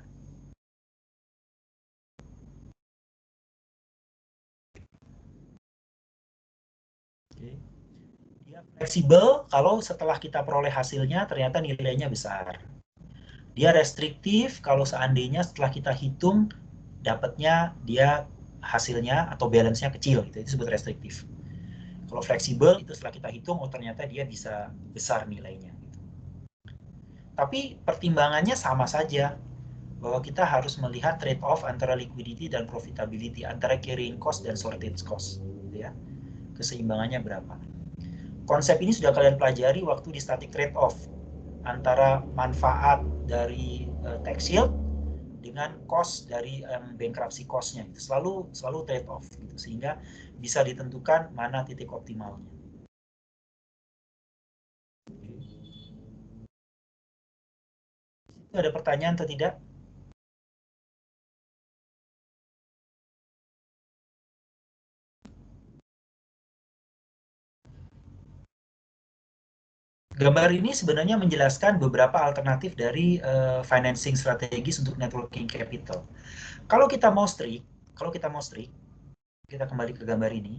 Oke. Dia fleksibel kalau setelah kita peroleh hasilnya ternyata nilainya besar. Dia restriktif kalau seandainya setelah kita hitung dapatnya dia hasilnya atau balance-nya kecil gitu, itu disebut restriktif. Kalau fleksibel itu setelah kita hitung, oh ternyata dia bisa besar nilainya. Gitu. Tapi pertimbangannya sama saja, bahwa kita harus melihat trade-off antara liquidity dan profitability, antara carrying cost dan shortage cost. Gitu ya. Keseimbangannya berapa. Konsep ini sudah kalian pelajari waktu di static trade-off, antara manfaat dari tax shield dengan cost dari bankruptcy cost-nya. Selalu trade-off, gitu, sehingga bisa ditentukan mana titik optimalnya. Itu ada pertanyaan atau tidak? Gambar ini sebenarnya menjelaskan beberapa alternatif dari financing strategis untuk net working capital. Kalau kita mau strict, kita kembali ke gambar ini.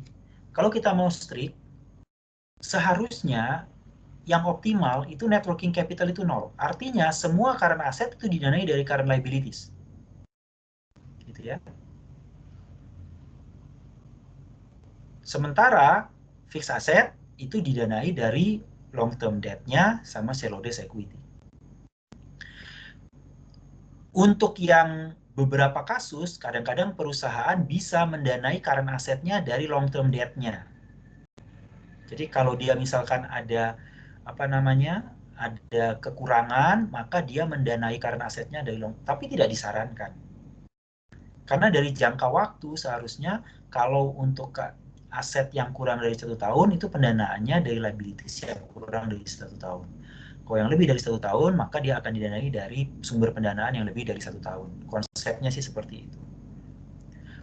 Kalau kita mau strict, seharusnya yang optimal itu net working capital itu 0. Artinya semua current asset itu didanai dari current liabilities. Gitu ya. Sementara fixed asset itu didanai dari long term debt-nya sama shareholders equity. Untuk yang beberapa kasus, kadang-kadang perusahaan bisa mendanai current asset-nya dari long term debt-nya. Jadi kalau dia misalkan ada ada kekurangan, maka dia mendanai current asset-nya dari long, tapi tidak disarankan. Karena dari jangka waktu seharusnya kalau untuk aset yang kurang dari 1 tahun itu pendanaannya dari liabilities yang kurang dari 1 tahun. Kalau yang lebih dari 1 tahun maka dia akan didanai dari sumber pendanaan yang lebih dari 1 tahun. Konsepnya sih seperti itu.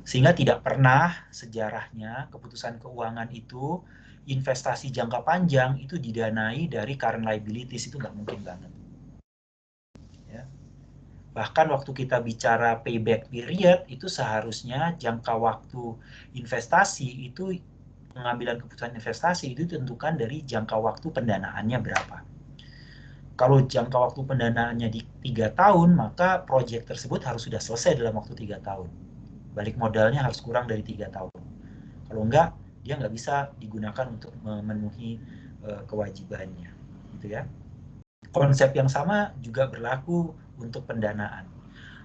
Sehingga tidak pernah sejarahnya keputusan keuangan itu investasi jangka panjang itu didanai dari current liabilities, itu nggak mungkin banget. Ya. Bahkan waktu kita bicara payback period, itu seharusnya jangka waktu investasi itu, pengambilan keputusan investasi itu ditentukan dari jangka waktu pendanaannya berapa. Kalau jangka waktu pendanaannya di 3 tahun, maka proyek tersebut harus sudah selesai dalam waktu 3 tahun. Balik modalnya harus kurang dari 3 tahun. Kalau enggak, dia nggak bisa digunakan untuk memenuhi kewajibannya. Gitu ya. Konsep yang sama juga berlaku untuk pendanaan.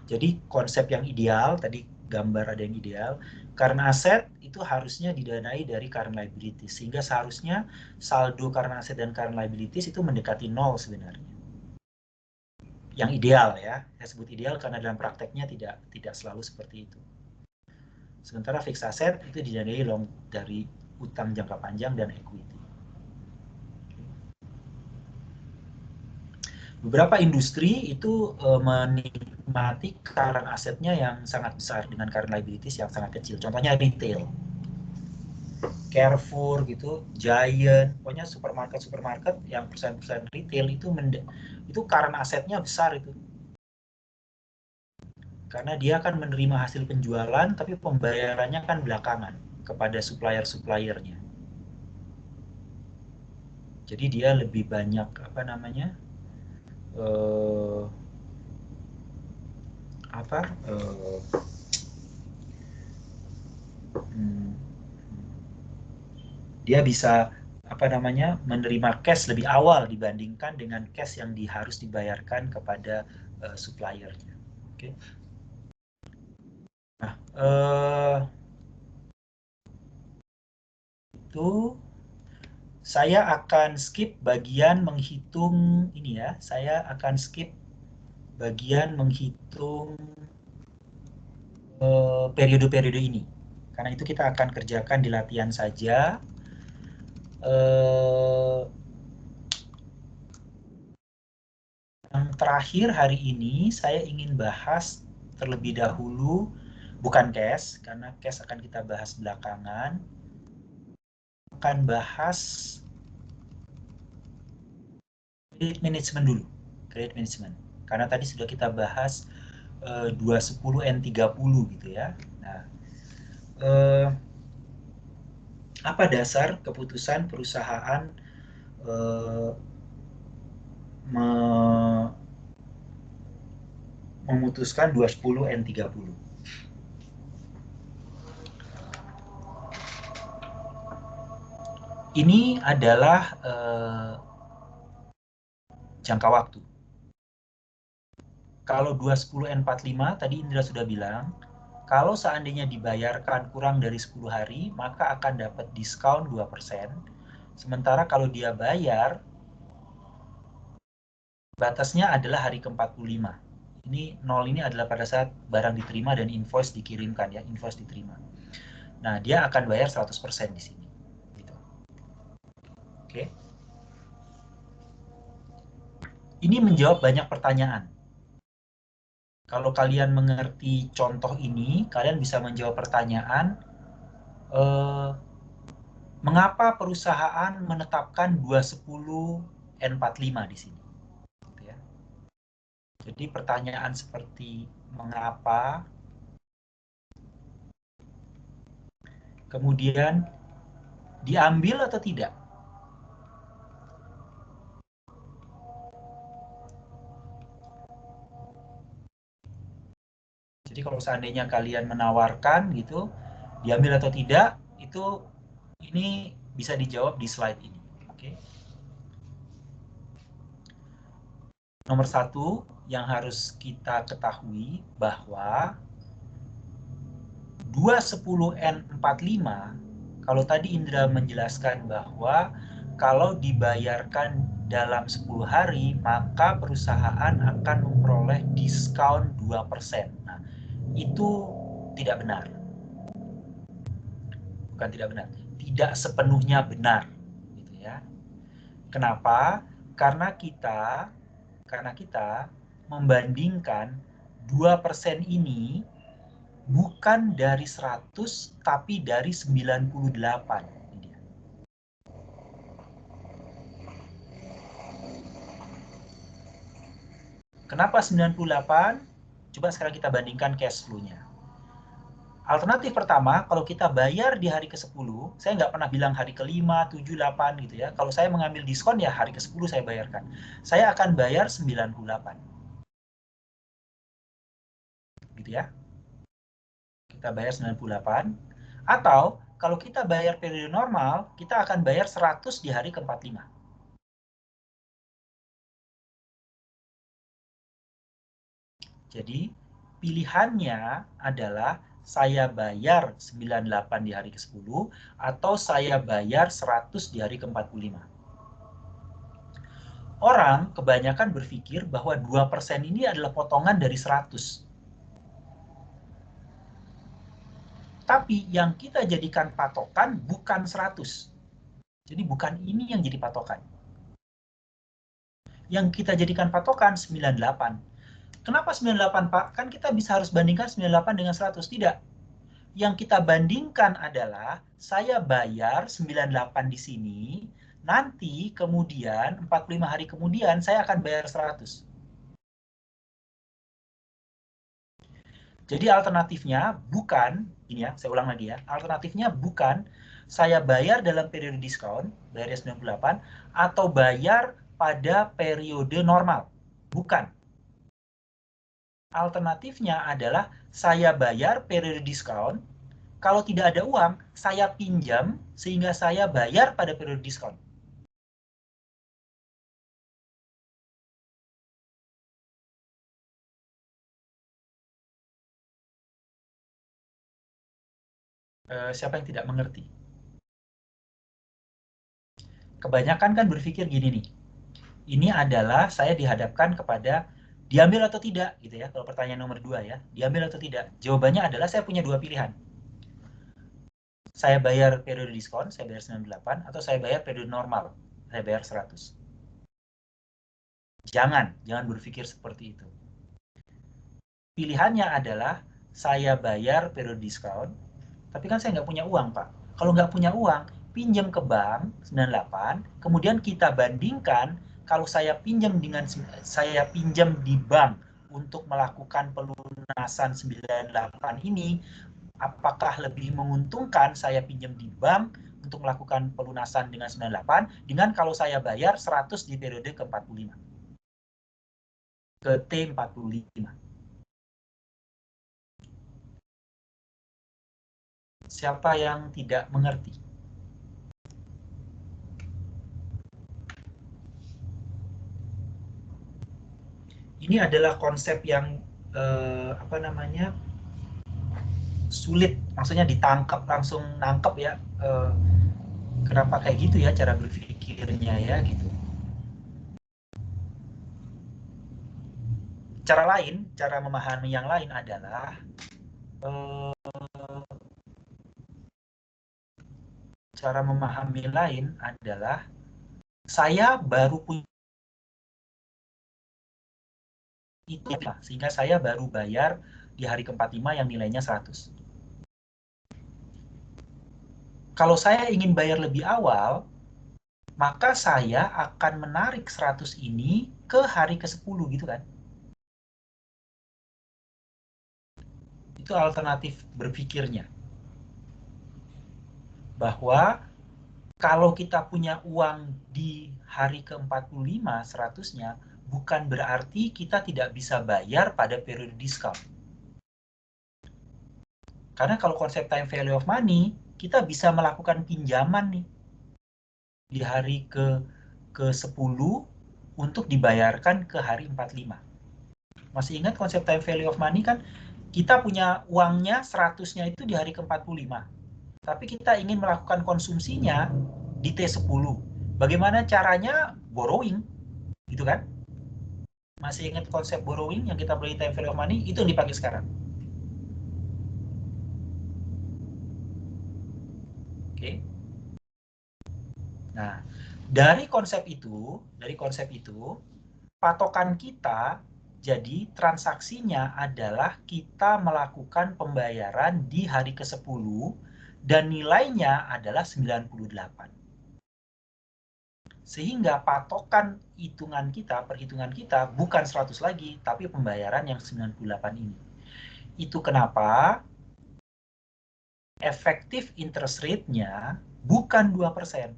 Jadi konsep yang ideal, tadi gambar ada yang ideal, current asset itu harusnya didanai dari current liabilities, sehingga seharusnya saldo current asset dan current liabilities itu mendekati 0 sebenarnya. Yang ideal ya, saya sebut ideal karena dalam prakteknya tidak selalu seperti itu. Sementara fixed asset itu didanai dari utang jangka panjang dan equity. Beberapa industri itu menikmati current asetnya yang sangat besar dengan current liabilities yang sangat kecil. Contohnya retail, Carrefour gitu, Giant, pokoknya supermarket yang perusahaan-perusahaan retail itu current asetnya besar itu. Karena dia akan menerima hasil penjualan, tapi pembayarannya kan belakangan kepada supplier-suppliernya. Jadi dia lebih banyak dia bisa menerima cash lebih awal dibandingkan dengan cash yang harus dibayarkan kepada suppliernya. Oke. Nah, itu saya akan skip bagian menghitung ini ya. Saya akan skip bagian menghitung periode-periode ini. Karena itu kita akan kerjakan di latihan saja. Yang terakhir hari ini saya ingin bahas terlebih dahulu, bukan cash, karena cash akan kita bahas belakangan. Akan bahas credit management dulu. Credit management. Karena tadi sudah kita bahas 210 N30 gitu ya. Nah, apa dasar keputusan perusahaan memutuskan 210 N30? Ini adalah jangka waktu. Kalau 210N45 tadi Indra sudah bilang, kalau seandainya dibayarkan kurang dari 10 hari, maka akan dapat diskon 2%. Sementara kalau dia bayar, batasnya adalah hari ke-45. Ini 0 ini adalah pada saat barang diterima dan invoice dikirimkan ya, invoice diterima. Nah, dia akan bayar 100% di sini. Gitu. Oke. Ini menjawab banyak pertanyaan. Kalau kalian mengerti contoh ini, kalian bisa menjawab pertanyaan, mengapa perusahaan menetapkan 210 N45 di sini? Gitu ya. Jadi pertanyaan seperti mengapa, kemudian diambil atau tidak? Jadi kalau seandainya kalian menawarkan gitu, diambil atau tidak, itu ini bisa dijawab di slide ini. Oke. Nomor satu yang harus kita ketahui bahwa 210N45, kalau tadi Indra menjelaskan bahwa kalau dibayarkan dalam 10 hari, maka perusahaan akan memperoleh diskon 2%. Nah, itu tidak benar. Bukan tidak benar, tidak sepenuhnya benar. Gitu ya. Kenapa? Karena kita membandingkan 2% ini bukan dari 100 tapi dari 98. Kenapa 98? Coba sekarang kita bandingkan cash flow-nya. Alternatif pertama, kalau kita bayar di hari ke-10, saya nggak pernah bilang hari ke-5, 7, 8 gitu ya. Kalau saya mengambil diskon ya hari ke-10 saya bayarkan. Saya akan bayar 98. Gitu ya. Kita bayar 98. Atau kalau kita bayar periode normal, kita akan bayar 100 di hari ke-45. Jadi pilihannya adalah saya bayar 98 di hari ke-10 atau saya bayar 100 di hari ke-45. Orang kebanyakan berpikir bahwa 2% ini adalah potongan dari 100. Tapi yang kita jadikan patokan bukan 100. Jadi bukan ini yang jadi patokan. Yang kita jadikan patokan 98. Kenapa 98, Pak? Kan kita bisa harus bandingkan 98 dengan 100. Tidak. Yang kita bandingkan adalah saya bayar 98 di sini, nanti kemudian 45 hari kemudian saya akan bayar 100. Jadi alternatifnya bukan, ini ya, saya ulang lagi ya, alternatifnya bukan saya bayar dalam periode diskon, bayarnya 98, atau bayar pada periode normal. Bukan. Alternatifnya adalah saya bayar periode diskon, kalau tidak ada uang, saya pinjam sehingga saya bayar pada periode diskon. Siapa yang tidak mengerti? Kebanyakan kan berpikir gini nih, ini adalah saya dihadapkan kepada diambil atau tidak gitu ya. Kalau pertanyaan nomor 2 ya, diambil atau tidak. Jawabannya adalah saya punya dua pilihan. Saya bayar periode diskon, saya bayar 98, atau saya bayar periode normal, saya bayar 100. Jangan berpikir seperti itu. Pilihannya adalah saya bayar periode diskon, tapi kan saya nggak punya uang, Pak. Kalau nggak punya uang, pinjam ke bank 98, kemudian kita bandingkan kalau saya pinjam di bank untuk melakukan pelunasan 98 ini, apakah lebih menguntungkan saya pinjam di bank untuk melakukan pelunasan dengan 98 dengan kalau saya bayar 100 di periode ke-45, ke T45. Siapa yang tidak mengerti? Ini adalah konsep yang apa namanya, sulit, maksudnya ditangkap, langsung nangkep ya, kenapa kayak gitu ya cara berpikirnya ya gitu. Cara lain, cara memahami yang lain adalah cara memahami lain adalah saya baru punya itu, sehingga saya baru bayar di hari ke-45 yang nilainya 100. Kalau saya ingin bayar lebih awal, maka saya akan menarik 100 ini ke hari ke-10 gitu kan. Itu alternatif berpikirnya. Bahwa kalau kita punya uang di hari ke-45 100-nya, bukan berarti kita tidak bisa bayar pada periode diskon. Karena kalau konsep time value of money, kita bisa melakukan pinjaman nih di hari ke-10 untuk dibayarkan ke hari 45. Masih ingat konsep time value of money kan? Kita punya uangnya 100-nya itu di hari ke-45. Tapi kita ingin melakukan konsumsinya di T10. Bagaimana caranya? Borrowing. Gitu kan? Masih ingat konsep borrowing yang kita beli time value of money? Itu yang dipakai sekarang. Oke. Nah, dari konsep itu, patokan kita jadi transaksinya adalah kita melakukan pembayaran di hari ke-10 dan nilainya adalah 98. Sehingga patokan perhitungan kita bukan 100 lagi, tapi pembayaran yang 98 ini. Itu kenapa efektif interest rate-nya bukan 2%.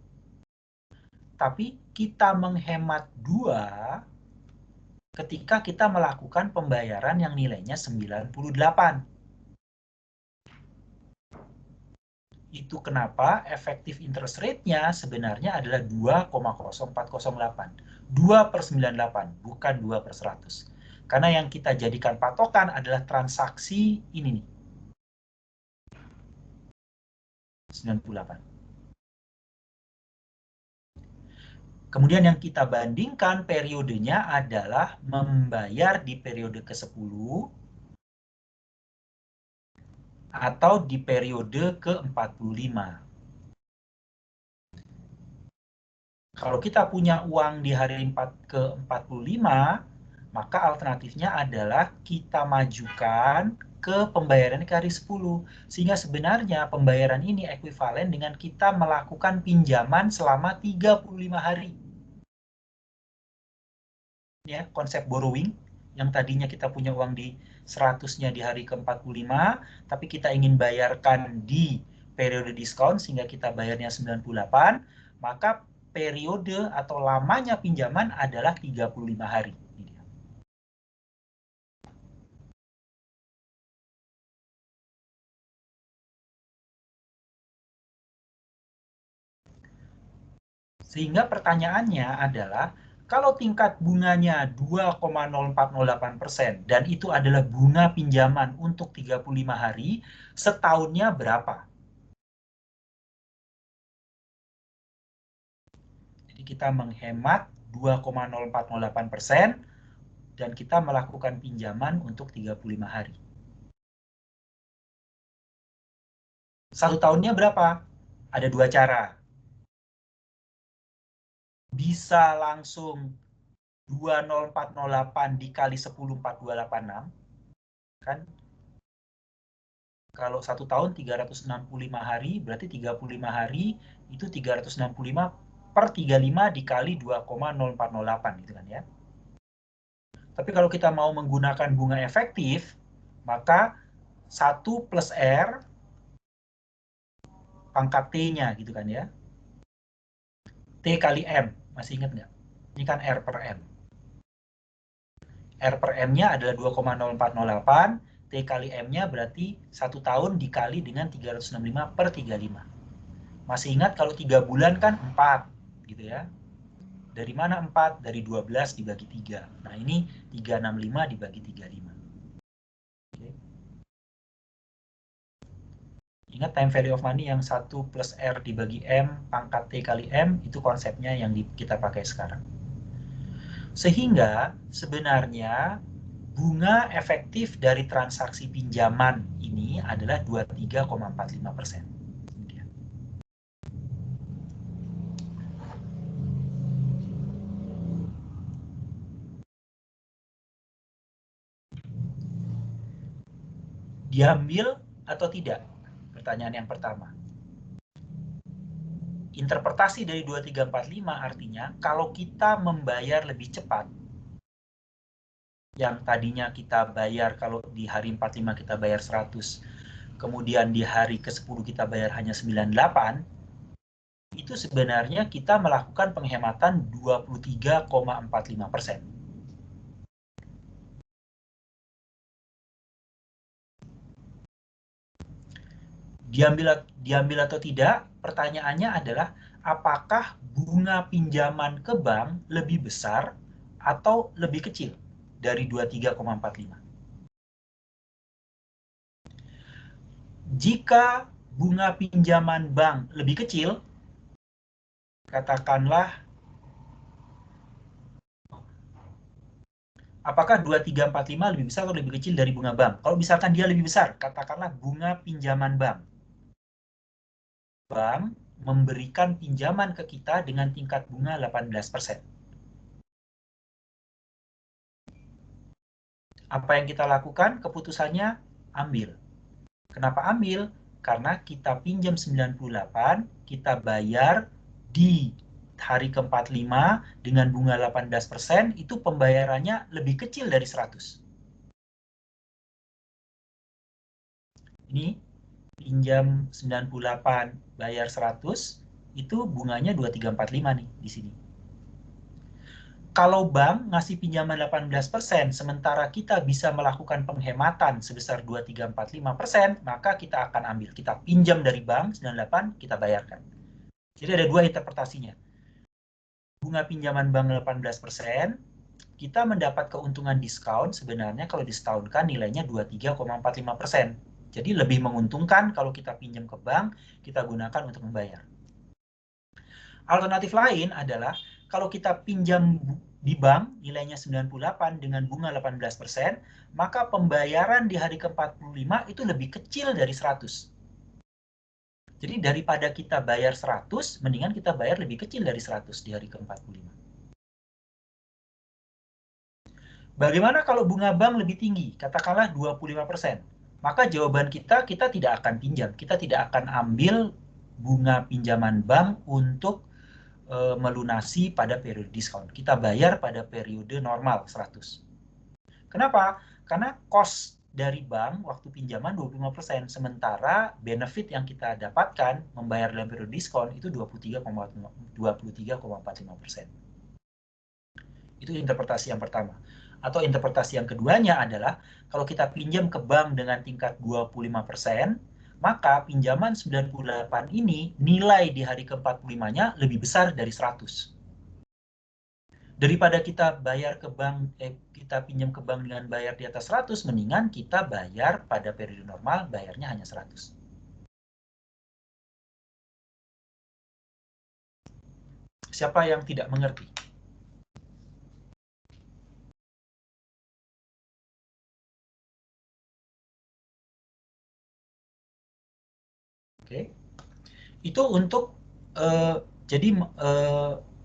Tapi kita menghemat 2 ketika kita melakukan pembayaran yang nilainya 98. Itu kenapa efektif interest rate-nya sebenarnya adalah 2,0408. 2/98, bukan 2/100. Karena yang kita jadikan patokan adalah transaksi ini nih. 98. Kemudian yang kita bandingkan periodenya adalah membayar di periode ke-10 atau di periode ke-45. Kalau kita punya uang di hari ke-45, maka alternatifnya adalah kita majukan ke pembayaran ke hari 10. Sehingga sebenarnya pembayaran ini ekuivalen dengan kita melakukan pinjaman selama 35 hari. Ya, konsep borrowing yang tadinya kita punya uang di 100-nya di hari ke-45, tapi kita ingin bayarkan di periode diskon sehingga kita bayarnya 98, maka periode atau lamanya pinjaman adalah 35 hari. Sehingga pertanyaannya adalah, kalau tingkat bunganya 2,0408% dan itu adalah bunga pinjaman untuk 35 hari, setahunnya berapa? Jadi kita menghemat 2,0408% dan kita melakukan pinjaman untuk 35 hari. Satu tahunnya berapa? Ada 2 cara. Bisa langsung 20408 dikali 10 4286, kan? Kalau 1 tahun 365 hari, berarti 35 hari itu 365 per 35 dikali 2,0408 gitu kan ya. Tapi kalau kita mau menggunakan bunga efektif, maka 1 plus R pangkat T-nya gitu kan ya. T kali M, masih ingat nggak? Ini kan R per M. R per M-nya adalah 2,0408, T kali M-nya berarti 1 tahun dikali dengan 365 per 35. Masih ingat kalau 3 bulan kan 4, gitu ya. Dari mana 4? Dari 12 dibagi 3. Nah, ini 365 dibagi 35. Oke. Ingat time value of money yang 1 plus R dibagi M pangkat T kali M, itu konsepnya yang kita pakai sekarang. Sehingga sebenarnya bunga efektif dari transaksi pinjaman ini adalah 23,45%. Diambil atau tidak? Pertanyaan yang pertama. Interpretasi dari 2345 artinya kalau kita membayar lebih cepat, yang tadinya kita bayar kalau di hari 45 kita bayar 100, kemudian di hari ke-10 kita bayar hanya 98, itu sebenarnya kita melakukan penghematan 23,45%. Diambil atau tidak, pertanyaannya adalah apakah bunga pinjaman ke bank lebih besar atau lebih kecil dari 23,45? Jika bunga pinjaman bank lebih kecil, katakanlah apakah 2345 lebih besar atau lebih kecil dari bunga bank? Kalau misalkan dia lebih besar, katakanlah bunga pinjaman bank. Bank memberikan pinjaman ke kita dengan tingkat bunga 18%. Apa yang kita lakukan? Keputusannya ambil. Kenapa ambil? Karena kita pinjam 98, kita bayar di hari ke-45 dengan bunga 18%, itu pembayarannya lebih kecil dari 100. Ini pinjam 98, bayar 100, itu bunganya 2345 nih di sini. Kalau bank ngasih pinjaman 18%, sementara kita bisa melakukan penghematan sebesar 2345%, maka kita akan ambil. Kita pinjam dari bank 98, kita bayarkan. Jadi ada dua interpretasinya. Bunga pinjaman bank 18%, kita mendapat keuntungan diskon sebenarnya kalau diskaunkan nilainya 23,45%. Jadi lebih menguntungkan kalau kita pinjam ke bank, kita gunakan untuk membayar. Alternatif lain adalah kalau kita pinjam di bank nilainya 98 dengan bunga 18%, maka pembayaran di hari ke-45 itu lebih kecil dari 100. Jadi daripada kita bayar 100, mendingan kita bayar lebih kecil dari 100 di hari ke-45. Bagaimana kalau bunga bank lebih tinggi, katakanlah 25%? Maka jawaban kita tidak akan pinjam, kita tidak akan ambil bunga pinjaman bank untuk melunasi pada periode diskon. Kita bayar pada periode normal 100. Kenapa? Karena cost dari bank waktu pinjaman 25%, sementara benefit yang kita dapatkan membayar dalam periode diskon itu 23,45%. Itu interpretasi yang pertama. Atau interpretasi yang keduanya adalah kalau kita pinjam ke bank dengan tingkat 25%, maka pinjaman 98 ini nilai di hari ke-45-nya lebih besar dari 100. Daripada kita bayar ke bank, kita pinjam ke bank dengan bayar di atas 100, mendingan kita bayar pada periode normal, bayarnya hanya 100. Siapa yang tidak mengerti? Oke. Itu untuk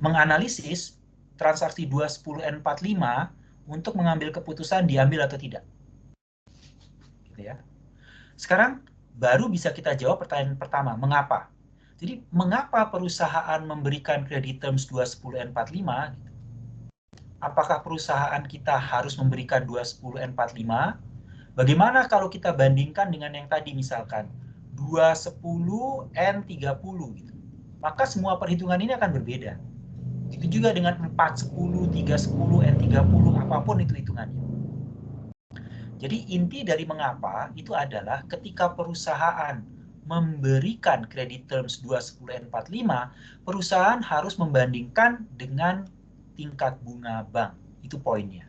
menganalisis transaksi 210N45 untuk mengambil keputusan diambil atau tidak. Gitu ya. Sekarang baru bisa kita jawab pertanyaan pertama, mengapa? Jadi mengapa perusahaan memberikan credit terms 210N45? Apakah perusahaan kita harus memberikan 210N45? Bagaimana kalau kita bandingkan dengan yang tadi misalkan 210N30 gitu. Maka semua perhitungan ini akan berbeda. Itu juga dengan 410, 310, N30, apapun itu hitungannya. Jadi inti dari mengapa itu adalah ketika perusahaan memberikan credit terms 210N45, perusahaan harus membandingkan dengan tingkat bunga bank. Itu poinnya.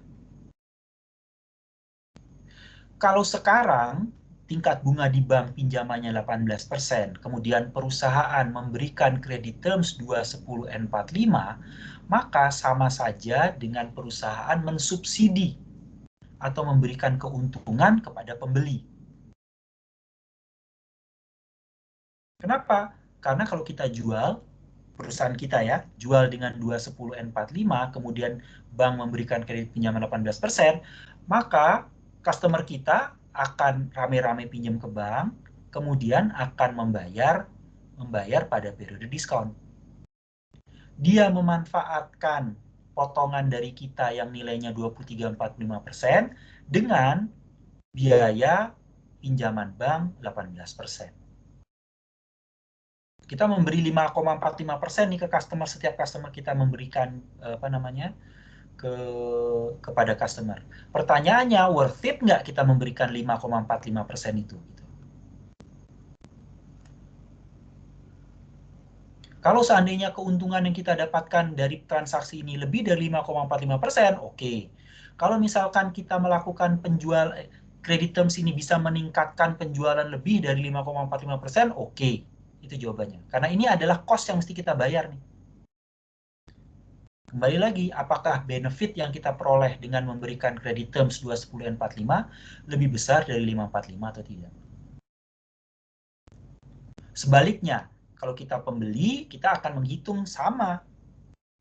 Kalau sekarang tingkat bunga di bank pinjamannya 18%, kemudian perusahaan memberikan kredit terms 2, 10, N45, maka sama saja dengan perusahaan mensubsidi atau memberikan keuntungan kepada pembeli. Kenapa? Karena kalau kita jual, perusahaan kita ya, jual dengan 2, 10, N45, kemudian bank memberikan kredit pinjaman 18%, maka customer kita akan rame-rame pinjam ke bank, kemudian akan membayar pada periode diskon. Dia memanfaatkan potongan dari kita yang nilainya 23,45% dengan biaya pinjaman bank 18%. Kita memberi 5,45% nih ke customer, setiap customer kita memberikan kepada customer. Pertanyaannya, worth it nggak kita memberikan 5,45% itu? Kalau seandainya keuntungan yang kita dapatkan dari transaksi ini lebih dari 5,45%, oke. Kalau misalkan kita melakukan credit terms ini bisa meningkatkan penjualan lebih dari 5,45%, oke. Itu jawabannya. Karena ini adalah cost yang mesti kita bayar nih. Kembali lagi, apakah benefit yang kita peroleh dengan memberikan credit terms 2, 10, N45 lebih besar dari 5,45 atau tidak? Sebaliknya, kalau kita pembeli, kita akan menghitung sama.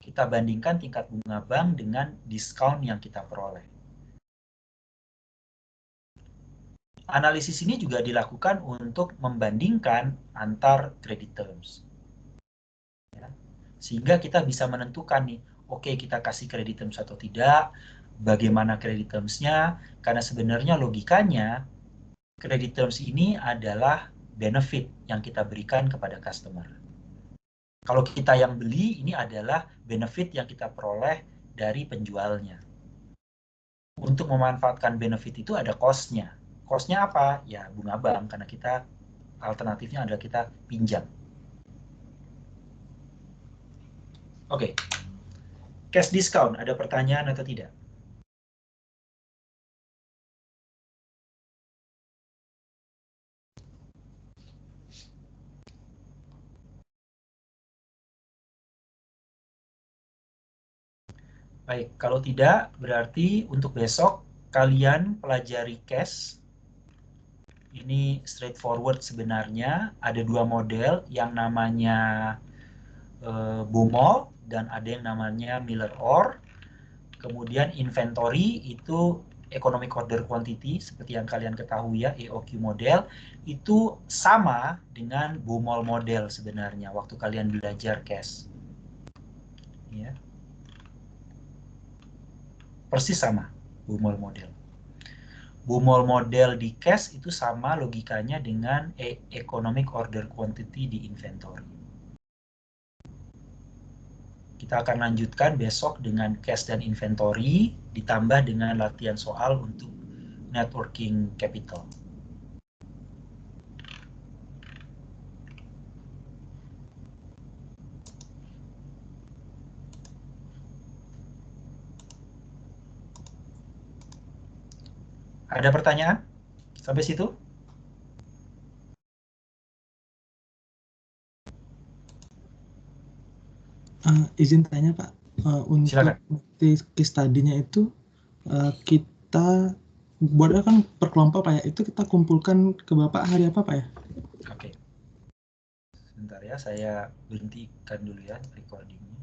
Kita bandingkan tingkat bunga bank dengan diskon yang kita peroleh. Analisis ini juga dilakukan untuk membandingkan antar credit terms. Ya. Sehingga kita bisa menentukan nih, oke, kita kasih credit terms atau tidak, bagaimana credit terms-nya, karena sebenarnya logikanya credit terms ini adalah benefit yang kita berikan kepada customer. Kalau kita yang beli, ini adalah benefit yang kita peroleh dari penjualnya. Untuk memanfaatkan benefit itu ada cost-nya. Cost-nya apa? Ya bunga bank, karena kita alternatifnya adalah kita pinjam. Oke. Cash discount, ada pertanyaan atau tidak? Baik, kalau tidak, berarti untuk besok kalian pelajari cash. Ini straightforward sebenarnya. Ada dua model, yang namanya Baumol dan ada yang namanya Miller-Orr. Kemudian inventory itu economic order quantity, seperti yang kalian ketahui ya, EOQ model, itu sama dengan Baumol model sebenarnya waktu kalian belajar cash. Ya. Persis sama Baumol model. Baumol model di cash itu sama logikanya dengan economic order quantity di inventory. Kita akan lanjutkan besok dengan cash dan inventory, ditambah dengan latihan soal untuk networking capital. Ada pertanyaan sampai situ? Izin tanya Pak, untuk Silakan. case study-nya itu kita buatnya kan per kelompok Pak ya, itu kita kumpulkan ke Bapak hari apa Pak ya? Oke. Sebentar ya, saya berhentikan dulu ya recording-nya.